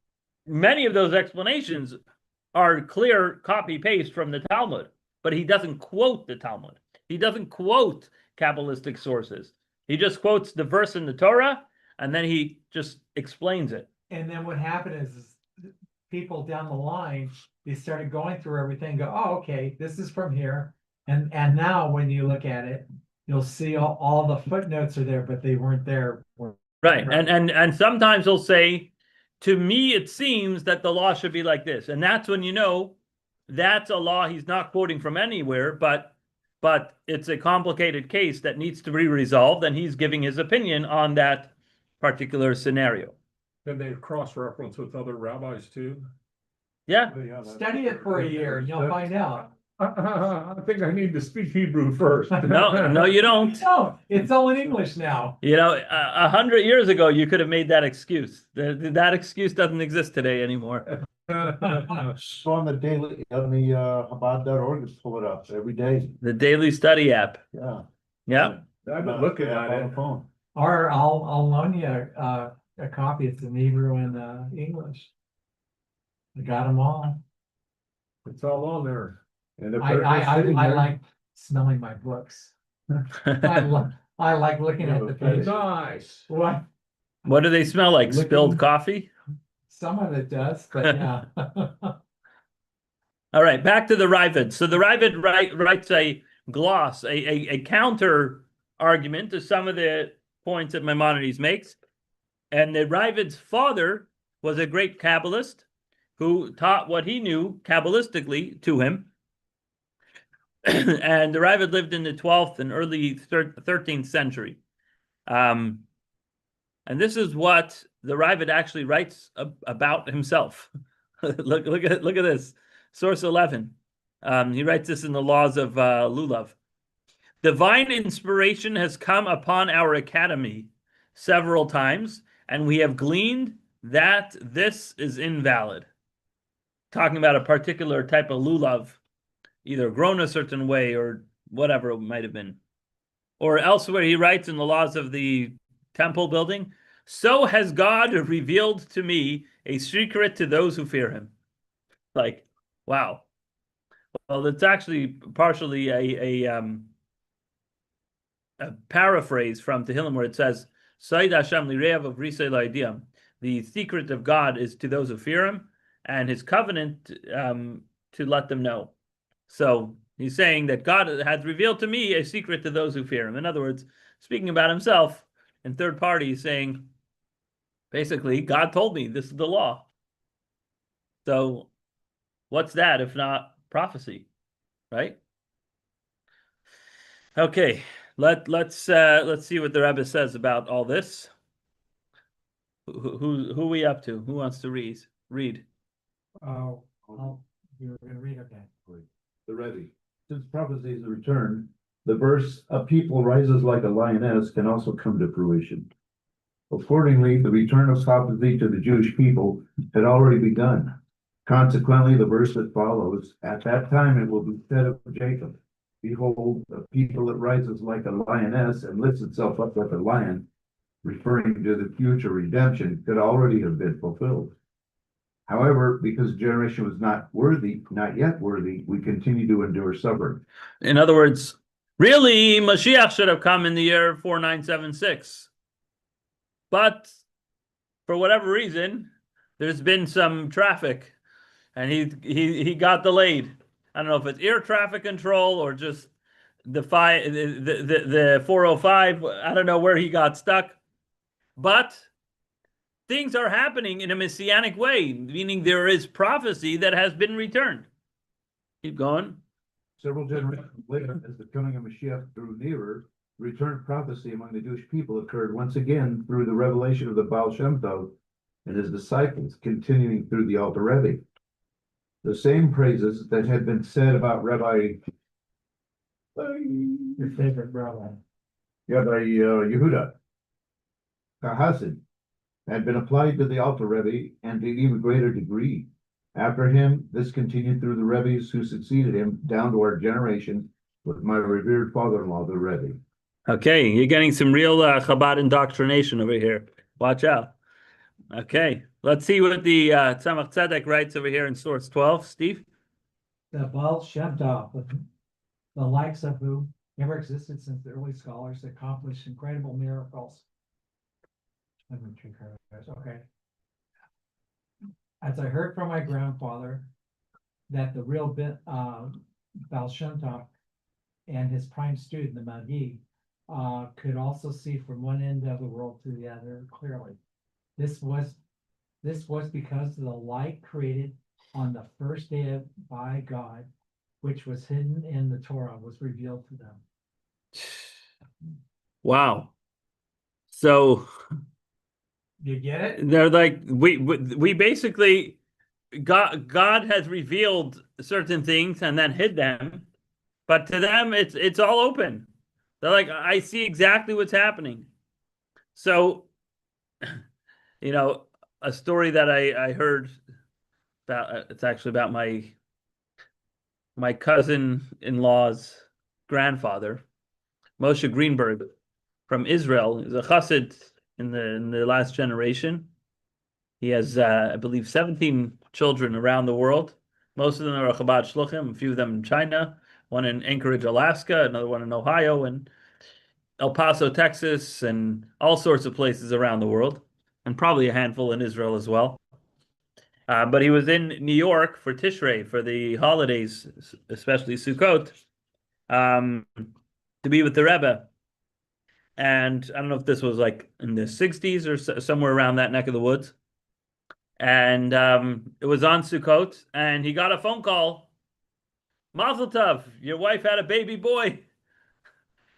Many of those explanations are clear copy paste from the Talmud, but he doesn't quote the Talmud. He doesn't quote Kabbalistic sources. He just quotes the verse in the Torah, and then he just explains it. And then what happened is people down the line, they started going through everything and go, oh, okay, this is from here. And now when you look at it, you'll see all the footnotes are there, but they weren't there. Right. And sometimes he'll say to me, it seems that the law should be like this. And that's when you know that's a law he's not quoting from anywhere, but it's a complicated case that needs to be resolved, and he's giving his opinion on that particular scenario. Can they cross-reference with other rabbis too? Yeah. Study it for a year and you'll find out. I think I need to speak Hebrew first. No, you don't. No, it's all in English now. You know, 100 years ago, you could have made that excuse. That excuse doesn't exist today anymore. So on the daily, on the Chabad.org, just pull it up every day. The daily study app. Yeah. Yeah. I've been looking at On it. the phone. Or I'll loan you a copy. It's in Hebrew and English. I got them all. It's all on there. And if I they're sitting there- like smelling my books. I like looking at the page. Nice. What? What do they smell like? Looking- Spilled coffee? Some of it does, but yeah. All right, back to the Ravid. So the Ravid writes a gloss, a counter argument to some of the points that Maimonides makes. And the Ravid's father was a great Kabbalist who taught what he knew Kabbalistically to him. And the Ravid lived in the 12th and early 13th century. And this is what the Ravid actually writes about himself. look at this. Source 11. He writes this in the Laws of Lulav. Divine inspiration has come upon our academy several times, and we have gleaned that this is invalid. Talking about a particular type of lulav, either grown a certain way or whatever it might have been. Or elsewhere, he writes in the Laws of the Temple building, so has God revealed to me a secret to those who fear him. Like, wow. Well, it's actually partially a paraphrase from Tehillim where it says, Said Hashem lireav of risei la'idiyam. The secret of God is to those who fear him, and his covenant to let them know. So he's saying that God has revealed to me a secret to those who fear him. In other words, speaking about himself in third party, he's saying, basically, God told me this is the law. So what's that if not prophecy, right? Okay, let's see what the Rebbe says about all this. Who we up to? Who wants to read? Oh, you were gonna read, okay. The Rebbe. Since prophecy is returned, the verse, a people rises like a lioness, can also come to fruition. Accordingly, the return of prophecy to the Jewish people had already begun. Consequently, the verse that follows, at that time it will be said of Jacob, behold, a people that rises like a lioness and lifts itself up like a lion, referring to the future redemption, could already have been fulfilled. However, because the generation was not yet worthy, we continue to endure suffering. In other words, really, Mashiach should have come in the year 4976. But for whatever reason, there's been some traffic, and he got delayed. I don't know if it's air traffic control or just the 405. I don't know where he got stuck, but things are happening in a messianic way, meaning there is prophecy that has been returned. Keep going. Several generations later, as the coming of Mashiach drew nearer, return prophecy among the Jewish people occurred once again through the revelation of the Baal Shem Tov and his disciples, continuing through the Alter Rebbe. The same praises that had been said about Rabbi Your favorite rabbi. Yehuda Kahasid had been applied to the Alter Rebbe and to an even greater degree. After him, this continued through the Rebbe's who succeeded him down to our generation with my revered father-in-law, the Rebbe. Okay, you're getting some real Chabad indoctrination over here. Watch out. Okay, let's see what the Tzemach Tzedek writes over here in source 12. Steve? The Baal Shem Tov, the likes of whom never existed since the early scholars accomplished incredible miracles. Okay. As I heard from my grandfather, that the real Baal Shem Tov and his prime student, the Magi, could also see from one end of the world to the other clearly. This was This was because of the light created on the first day by God, which was hidden in the Torah, was revealed to them. Wow. So You get it? they're like, we basically, God has revealed certain things and then hid them, but to them it's all open. They're like, I see exactly what's happening. So, you know, a story that I heard about, it's actually about my cousin-in-law's grandfather, Moshe Greenberg from Israel. He's a chassid in the last generation. He has, I believe, 17 children around the world. Most of them are Chabad Shluchim, a few of them in China, one in Anchorage, Alaska, another one in Ohio, and El Paso, Texas, and all sorts of places around the world, and probably a handful in Israel as well. But he was in New York for Tishrei, for the holidays, especially Sukkot, to be with the Rebbe. And I don't know if this was like in the 60s or somewhere around that neck of the woods. And it was on Sukkot, and he got a phone call. Mazel tov, your wife had a baby boy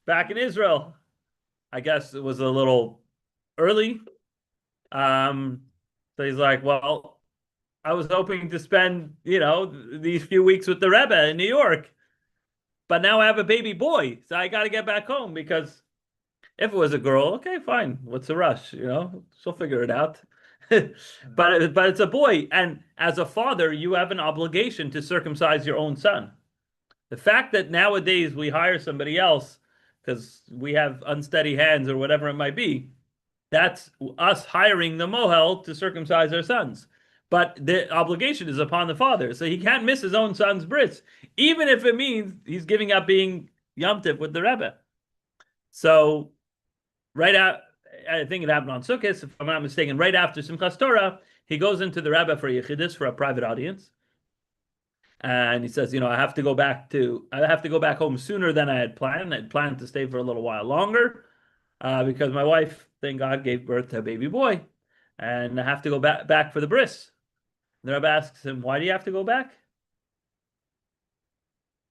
back in Israel. I guess it was a little early. So he's like, well, I was hoping to spend, these few weeks with the Rebbe in New York, but now I have a baby boy, so I got to get back home, because if it was a girl, okay, fine. What's the rush? She'll figure it out. but it's a boy, and as a father, you have an obligation to circumcise your own son. The fact that nowadays we hire somebody else because we have unsteady hands or whatever it might be, that's us hiring the mohel to circumcise our sons. But the obligation is upon the father, so he can't miss his own son's bris, even if it means he's giving up being Yom Tov with the Rebbe. So, right out, I think it happened on Sukkot, if I'm not mistaken. Right after Simchas Torah, he goes into the Rebbe for Yechidus, for a private audience, and he says, I have to go back home sooner than I had planned. I had planned to stay for a little while longer, because my wife, thank God, gave birth to a baby boy, and I have to go back for the bris. The Rebbe asks him, why do you have to go back?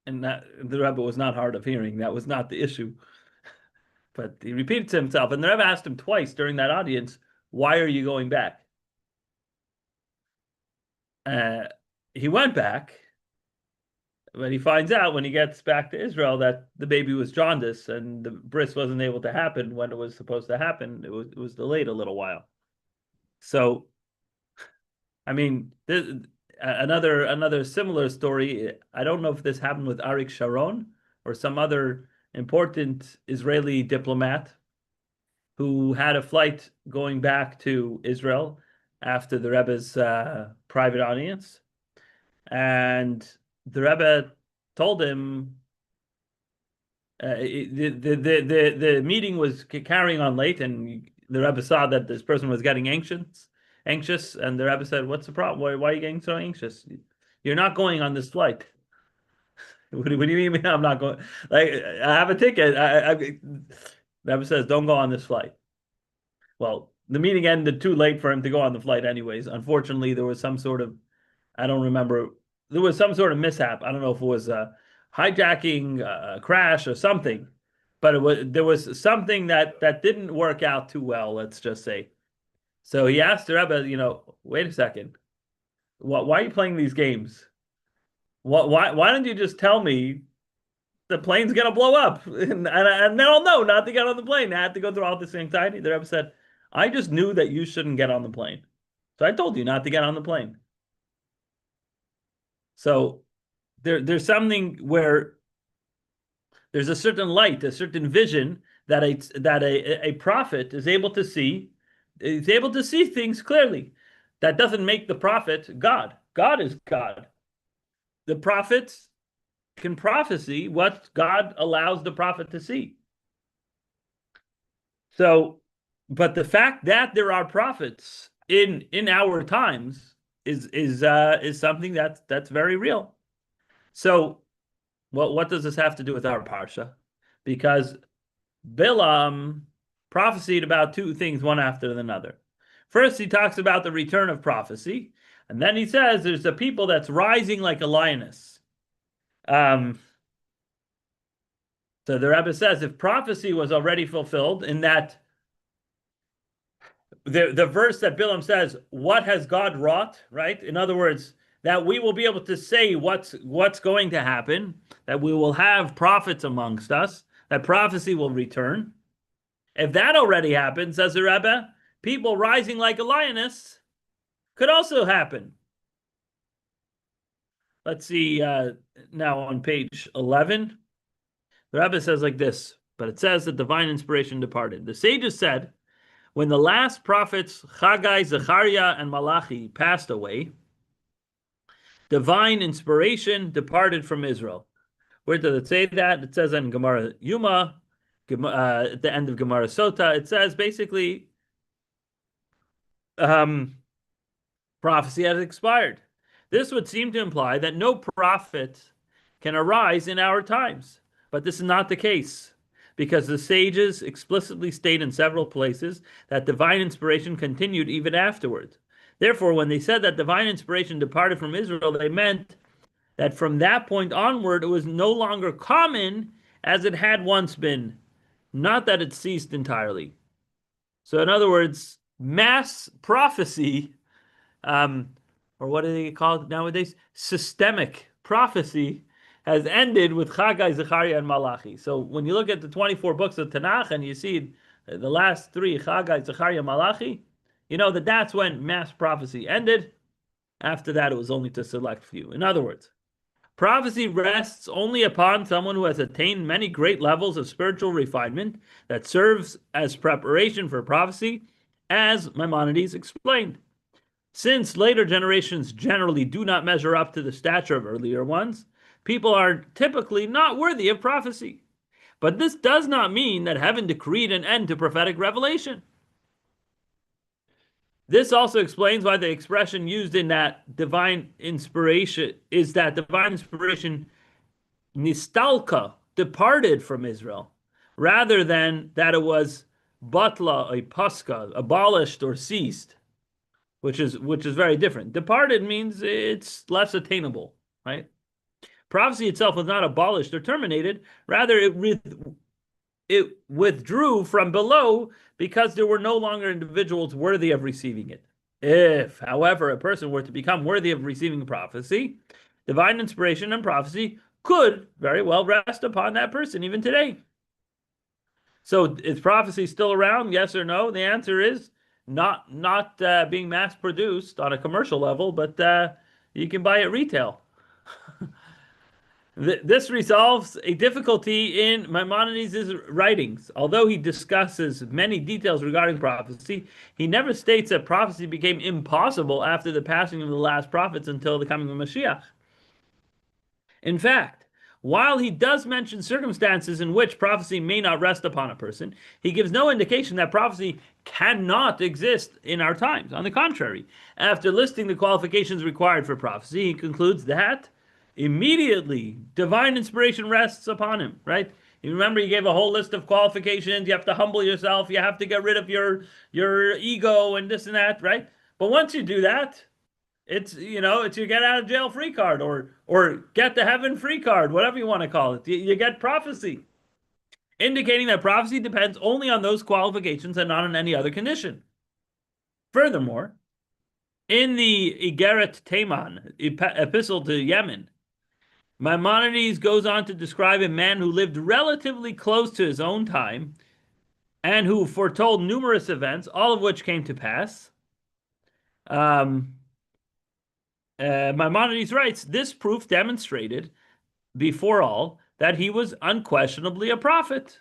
And the Rebbe was not hard of hearing. That was not the issue. But he repeated to himself, and the Rebbe asked him twice during that audience, why are you going back? He went back, but he finds out when he gets back to Israel that the baby was jaundice, and the bris wasn't able to happen when it was supposed to happen. It was delayed a little while. So, I mean, another similar story. I don't know if this happened with Arik Sharon or some other important Israeli diplomat who had a flight going back to Israel after the Rebbe's private audience, and the Rebbe told him the meeting was carrying on late, and the Rebbe saw that this person was getting anxious, and the Rebbe said, "What's the problem? Why are you getting so anxious? You're not going on this flight." What do you mean I'm not going? Like, I have a ticket. The Rebbe says, "Don't go on this flight." Well, the meeting ended too late for him to go on the flight anyways. Unfortunately, there was some sort of, I don't remember, there was some sort of mishap. I don't know if it was a hijacking, a crash or something, but there was something that didn't work out too well, let's just say. So he asked the Rebbe, wait a second, why are you playing these games? Why don't you just tell me the plane's gonna blow up, and then I'll know not to get on the plane. I had to go through all this anxiety. The Rebbe said, I just knew that you shouldn't get on the plane, so I told you not to get on the plane. So there's something where there's a certain light, a certain vision that a prophet is able to see. Is able to see things clearly. That doesn't make the prophet God. God is God. The prophets can prophesy what God allows the prophet to see. So, but the fact that there are prophets in our times is something that's very real. So, what does this have to do with our parsha? Because Bilam prophesied about two things, one after another. First, he talks about the return of prophecy, and then he says there's a people that's rising like a lioness. So the Rebbe says if prophecy was already fulfilled in that the verse that Bilam says, what has God wrought, right? In other words, that we will be able to say what's going to happen, that we will have prophets amongst us, that prophecy will return. If that already happened, says the Rebbe, people rising like a lioness could also happen. Let's see now on page 11. The Rebbe says like this, but it says that divine inspiration departed. The sages said, when the last prophets, Haggai, Zechariah, and Malachi passed away, divine inspiration departed from Israel. Where does it say that? It says in Gemara Yuma, at the end of Gemara Sota, it says basically prophecy has expired. This would seem to imply that no prophet can arise in our times. But this is not the case, because the sages explicitly state in several places that divine inspiration continued even afterwards. Therefore, when they said that divine inspiration departed from Israel, they meant that from that point onward, it was no longer common as it had once been, not that it ceased entirely. So in other words, mass prophecy, or what do they call it nowadays? Systemic prophecy has ended with Haggai, Zechariah, and Malachi. So when you look at the 24 books of Tanakh and you see the last three, Haggai, Zechariah, Malachi, you know that that's when mass prophecy ended. After that, it was only to select few. In other words, prophecy rests only upon someone who has attained many great levels of spiritual refinement that serves as preparation for prophecy, as Maimonides explained. Since later generations generally do not measure up to the stature of earlier ones, people are typically not worthy of prophecy. But this does not mean that heaven decreed an end to prophetic revelation. This also explains why the expression used in that divine inspiration is that divine inspiration nistalka, departed from Israel, rather than that it was batla, a paska, abolished or ceased, which is very different. Departed means it's less attainable, right? Prophecy itself was not abolished or terminated. Rather, it withdrew from below because there were no longer individuals worthy of receiving it. If, however, a person were to become worthy of receiving prophecy, divine inspiration and prophecy could very well rest upon that person even today. So is prophecy still around? Yes or no? The answer is not being mass produced on a commercial level, but you can buy it retail. This resolves a difficulty in Maimonides' writings. Although he discusses many details regarding prophecy, he never states that prophecy became impossible after the passing of the last prophets until the coming of Mashiach. In fact, while he does mention circumstances in which prophecy may not rest upon a person, he gives no indication that prophecy cannot exist in our times. On the contrary, after listing the qualifications required for prophecy, he concludes that immediately divine inspiration rests upon him, right? You remember he gave a whole list of qualifications. You have to humble yourself. You have to get rid of your ego and this and that, right? But once you do that, it's your get out of jail free card or get to heaven free card, whatever you want to call it. You get prophecy, indicating that prophecy depends only on those qualifications and not on any other condition. Furthermore, in the Igeret Teman, epistle to Yemen, Maimonides goes on to describe a man who lived relatively close to his own time and who foretold numerous events, all of which came to pass. Maimonides writes, this proof demonstrated, before all, that he was unquestionably a prophet.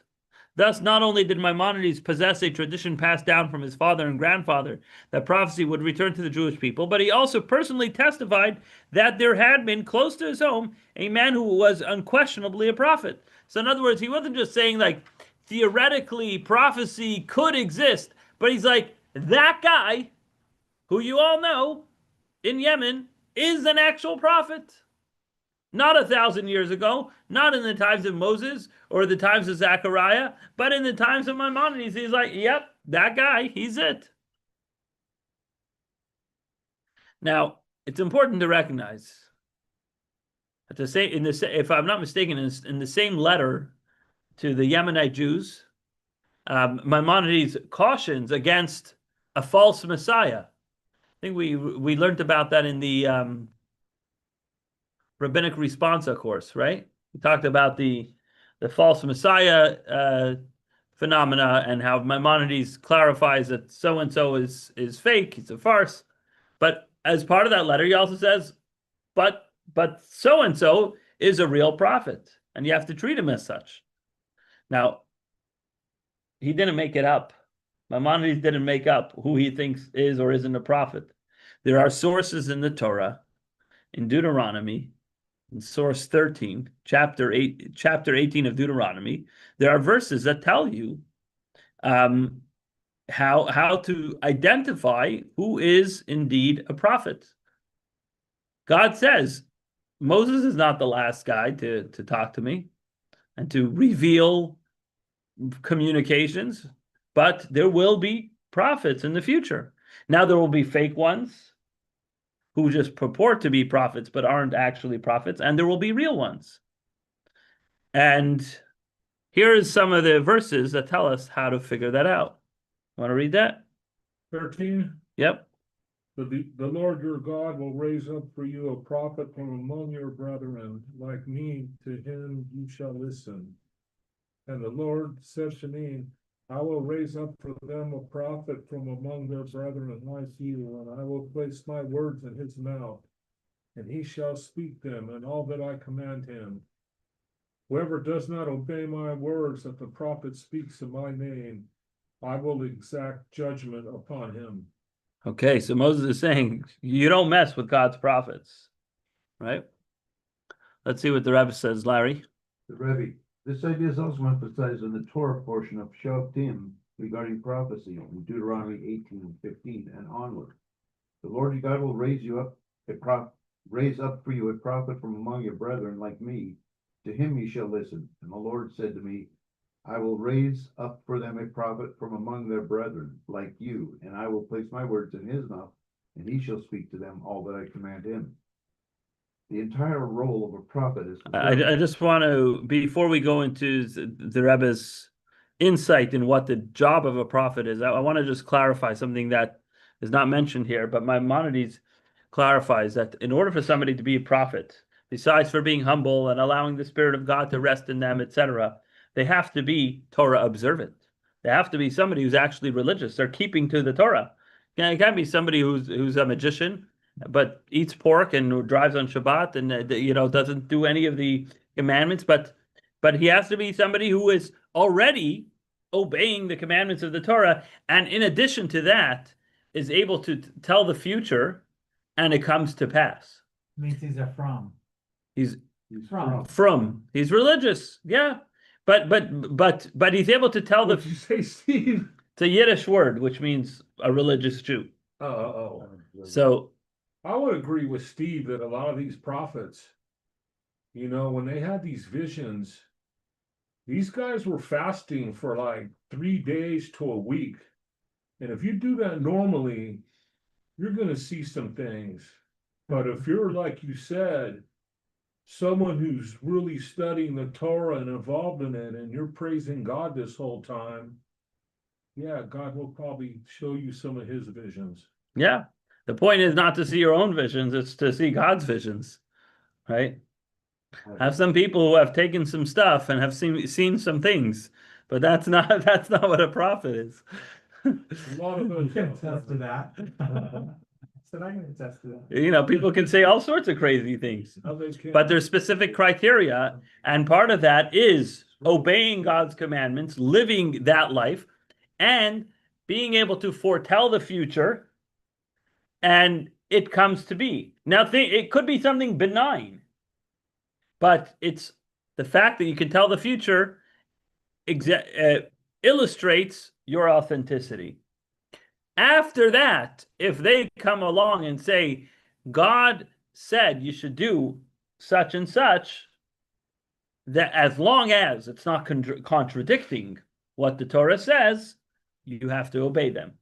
Thus, not only did Maimonides possess a tradition passed down from his father and grandfather that prophecy would return to the Jewish people, but he also personally testified that there had been close to his home a man who was unquestionably a prophet. So in other words, he wasn't just saying like theoretically prophecy could exist, but he's like, that guy who you all know in Yemen is an actual prophet. Not 1,000 years ago, not in the times of Moses or the times of Zechariah, but in the times of Maimonides. He's like, yep, that guy, he's it. Now, it's important to recognize at the same, if I'm not mistaken, in the same letter to the Yemenite Jews, Maimonides cautions against a false Messiah. I think we learned about that in the rabbinic responsa course, right? We talked about the false Messiah phenomena and how Maimonides clarifies that so and so is fake, it's a farce. But as part of that letter, he also says, but so and so is a real prophet, and you have to treat him as such. Now, he didn't make it up. Maimonides didn't make up who he thinks is or isn't a prophet. There are sources in the Torah, in Deuteronomy, in source 13, chapter 18 of Deuteronomy. There are verses that tell you how to identify who is indeed a prophet. God says, Moses is not the last guy to talk to me and to reveal communications, but there will be prophets in the future. Now there will be fake ones who just purport to be prophets but aren't actually prophets, and there will be real ones. And here is some of the verses that tell us how to figure that out. Want to read that? 13. Yep. The Lord your God will raise up for you a prophet from among your brethren, like me. To him you shall listen. And the Lord said to me, I will raise up for them a prophet from among their brethren like you, and I will place my words in his mouth, and he shall speak them, and all that I command him. Whoever does not obey my words that the prophet speaks in my name, I will exact judgment upon him. Okay, so Moses is saying, you don't mess with God's prophets, right? Let's see what the Rebbe says, Larry. The Rebbe, this idea is also emphasized in the Torah portion of Shoftim regarding prophecy in Deuteronomy 18:15 and onward. The Lord your God will raise up for you a prophet from among your brethren like me. To him you shall listen. And the Lord said to me, I will raise up for them a prophet from among their brethren like you, and I will place my words in his mouth, and he shall speak to them all that I command him. The entire role of a prophet is. I just want to, before we go into the Rebbe's insight in what the job of a prophet is, I want to just clarify something that is not mentioned here, but Maimonides clarifies that in order for somebody to be a prophet, besides for being humble and allowing the Spirit of God to rest in them, etc., they have to be Torah observant. They have to be somebody who's actually religious. They're keeping to the Torah. It can't be somebody who's a magician, but eats pork and drives on Shabbat and doesn't do any of the commandments. But he has to be somebody who is already obeying the commandments of the Torah, and in addition to that, is able to tell the future, and it comes to pass. Means he's a from. He's From. He's religious, yeah. But he's able to tell What did you say, Steve? It's a Yiddish word, which means a religious Jew. So I would agree with Steve that a lot of these prophets, when they had these visions, these guys were fasting for like 3 days to a week. And if you do that normally, you're going to see some things. But if you're, like you said, someone who's really studying the Torah and involved in it, and you're praising God this whole time, yeah, God will probably show you some of his visions. yeah, the point is not to see your own visions, it's to see God's visions, right? I have some people who have taken some stuff and have seen some things, but that's not what a prophet is. A lot of I those. can attest to that. Said I can attest to that. People can say all sorts of crazy things, but there's specific criteria, and part of that is obeying God's commandments, living that life, and being able to foretell the future, and it comes to be. Now, it could be something benign, but it's the fact that you can tell the future illustrates your authenticity. After that, if they come along and say, God said you should do such and such, that as long as it's not contradicting what the Torah says, you have to obey them.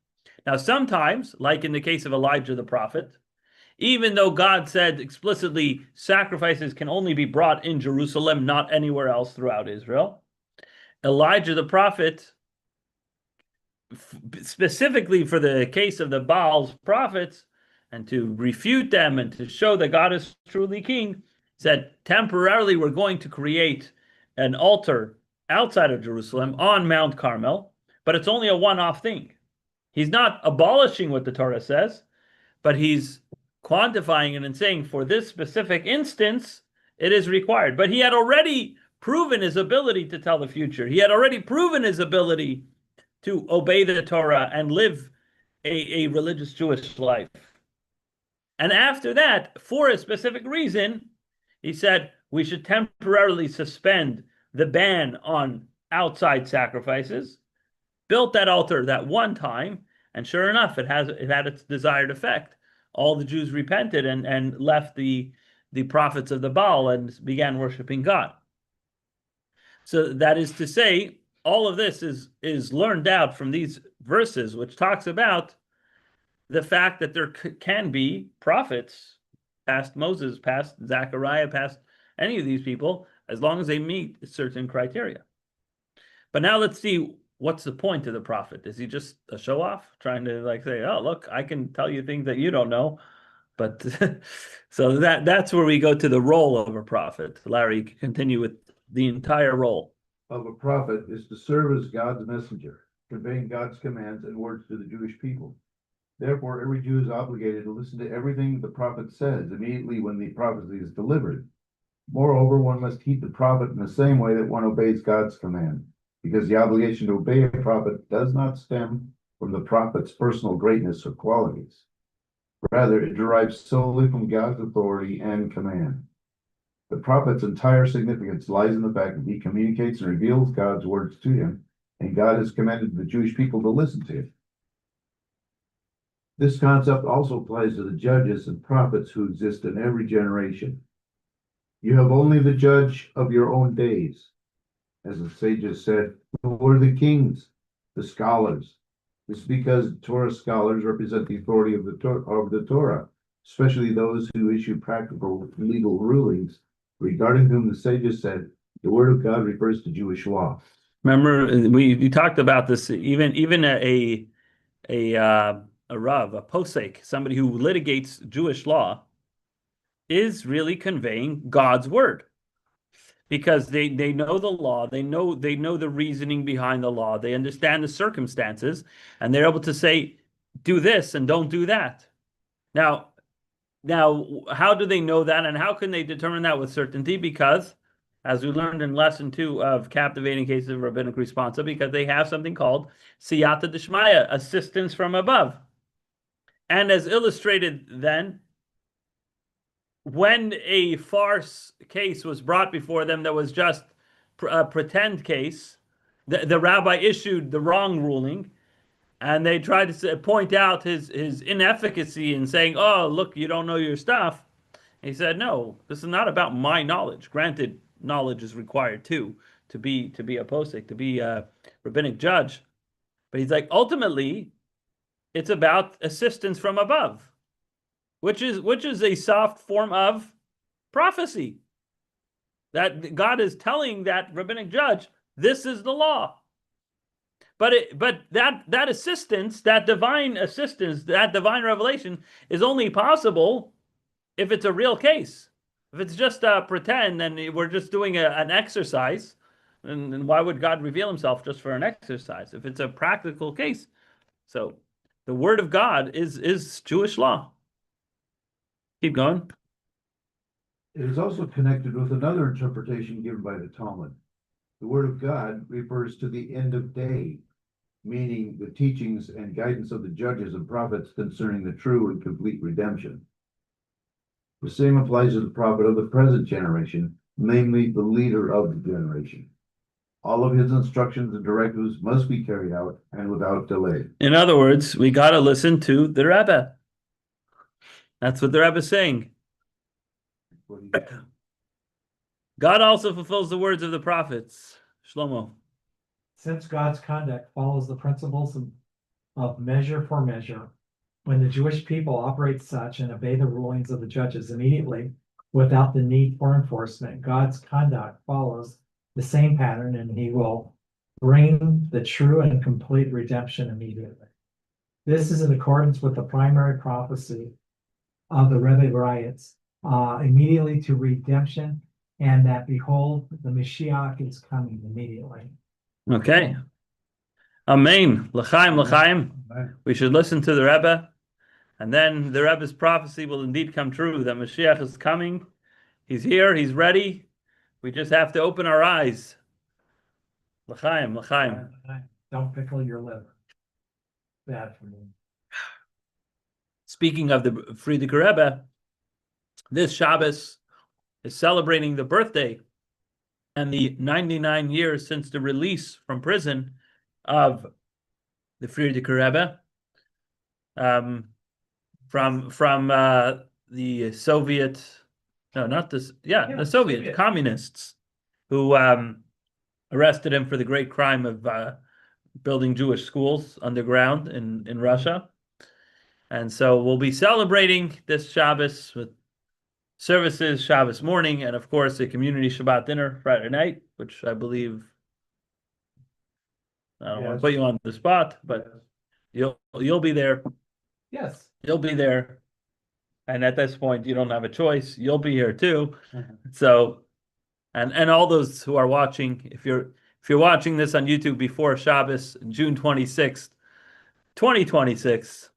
Now, sometimes, like in the case of Elijah the prophet, even though God said explicitly sacrifices can only be brought in Jerusalem, not anywhere else throughout Israel. Elijah the prophet, specifically for the case of the Baal's prophets, and to refute them and to show that God is truly king, said temporarily we're going to create an altar outside of Jerusalem on Mount Carmel, but it's only a one-off thing. He's not abolishing what the Torah says, but he's quantifying it and saying for this specific instance, it is required. But he had already proven his ability to tell the future. He had already proven his ability to obey the Torah and live a religious Jewish life. And after that, for a specific reason, he said we should temporarily suspend the ban on outside sacrifices, built that altar that one time, and sure enough, it had its desired effect. All the Jews repented and left the prophets of the Baal and began worshiping God. So that is to say, all of this is learned out from these verses, which talks about the fact that there can be prophets past Moses, past Zechariah, past any of these people, as long as they meet certain criteria. But now let's see, what's the point of the prophet? Is he just a show-off, trying to like say, oh, look, I can tell you things that you don't know? But so that's where we go to the role of a prophet. Larry, you can continue with the entire role. Of a prophet is to serve as God's messenger, conveying God's commands and words to the Jewish people. Therefore, every Jew is obligated to listen to everything the prophet says immediately when the prophecy is delivered. Moreover, one must heed the prophet in the same way that one obeys God's command, because the obligation to obey a prophet does not stem from the prophet's personal greatness or qualities. Rather, it derives solely from God's authority and command. The prophet's entire significance lies in the fact that he communicates and reveals God's words to him, and God has commanded the Jewish people to listen to him. This concept also applies to the judges and prophets who exist in every generation. You have only the judge of your own days. As the sages said, who are the kings? The scholars. This is because Torah scholars represent the authority of the Torah, especially those who issue practical legal rulings, regarding whom the sages said, the word of God refers to Jewish law. Remember, we talked about this, even a Rav, a posek, somebody who litigates Jewish law, is really conveying God's word, because they know the law, they know the reasoning behind the law, they understand the circumstances, and they're able to say, do this and don't do that. Now, how do they know that, and how can they determine that with certainty? Because, as we learned in lesson 2 of Captivating Cases of Rabbinic Responsa, because they have something called siyata d'shmaya, assistance from above. And as illustrated then, when a farce case was brought before them that was just a pretend case, the rabbi issued the wrong ruling, and they tried to point out his inefficacy in saying, oh, look, you don't know your stuff. And he said, no, this is not about my knowledge. Granted, knowledge is required too, to be a posek, to be a rabbinic judge. But he's like, ultimately, it's about assistance from above, which is a soft form of prophecy. That God is telling that rabbinic judge, this is the law. But that assistance, that divine assistance, that divine revelation is only possible if it's a real case. If it's just a pretend and we're just doing an exercise, then why would God reveal himself just for an exercise? If it's a practical case. So the word of God is Jewish law. Keep going. It is also connected with another interpretation given by the Talmud. The word of God refers to the end of day, meaning the teachings and guidance of the judges and prophets concerning the true and complete redemption. The same applies to the prophet of the present generation, namely the leader of the generation. All of his instructions and directives must be carried out and without delay. In other words, we got to listen to the Rebbe. That's what the Rebbe is saying. God also fulfills the words of the prophets. Shlomo. Since God's conduct follows the principles of measure for measure, when the Jewish people operate such and obey the rulings of the judges immediately without the need for enforcement, God's conduct follows the same pattern and he will bring the true and complete redemption immediately. This is in accordance with the primary prophecy of the Rebbe riots, immediately to redemption, and that behold, the Mashiach is coming immediately. Okay. Amen. L'chaim, l'chaim. We should listen to the Rebbe, and then the Rebbe's prophecy will indeed come true, that Mashiach is coming. He's here, he's ready. We just have to open our eyes. L'chaim, l'chaim. Don't pickle your liver. Bad for me. Speaking of the Frierdiker Rebbe, this Shabbos is celebrating the birthday and the 99 years since the release from prison of the Frierdiker Rebbe, from the Soviet, no, not this, the Soviet communists who arrested him for the great crime of building Jewish schools underground in Russia. And so we'll be celebrating this Shabbos with services Shabbos morning, and of course a community Shabbat dinner Friday night, which I believe, I don't want to put you on the spot, but you'll be there. Yes. You'll be there. And at this point, you don't have a choice. You'll be here too. So, and all those who are watching, if you're watching this on YouTube before Shabbos, June 26th, 2026,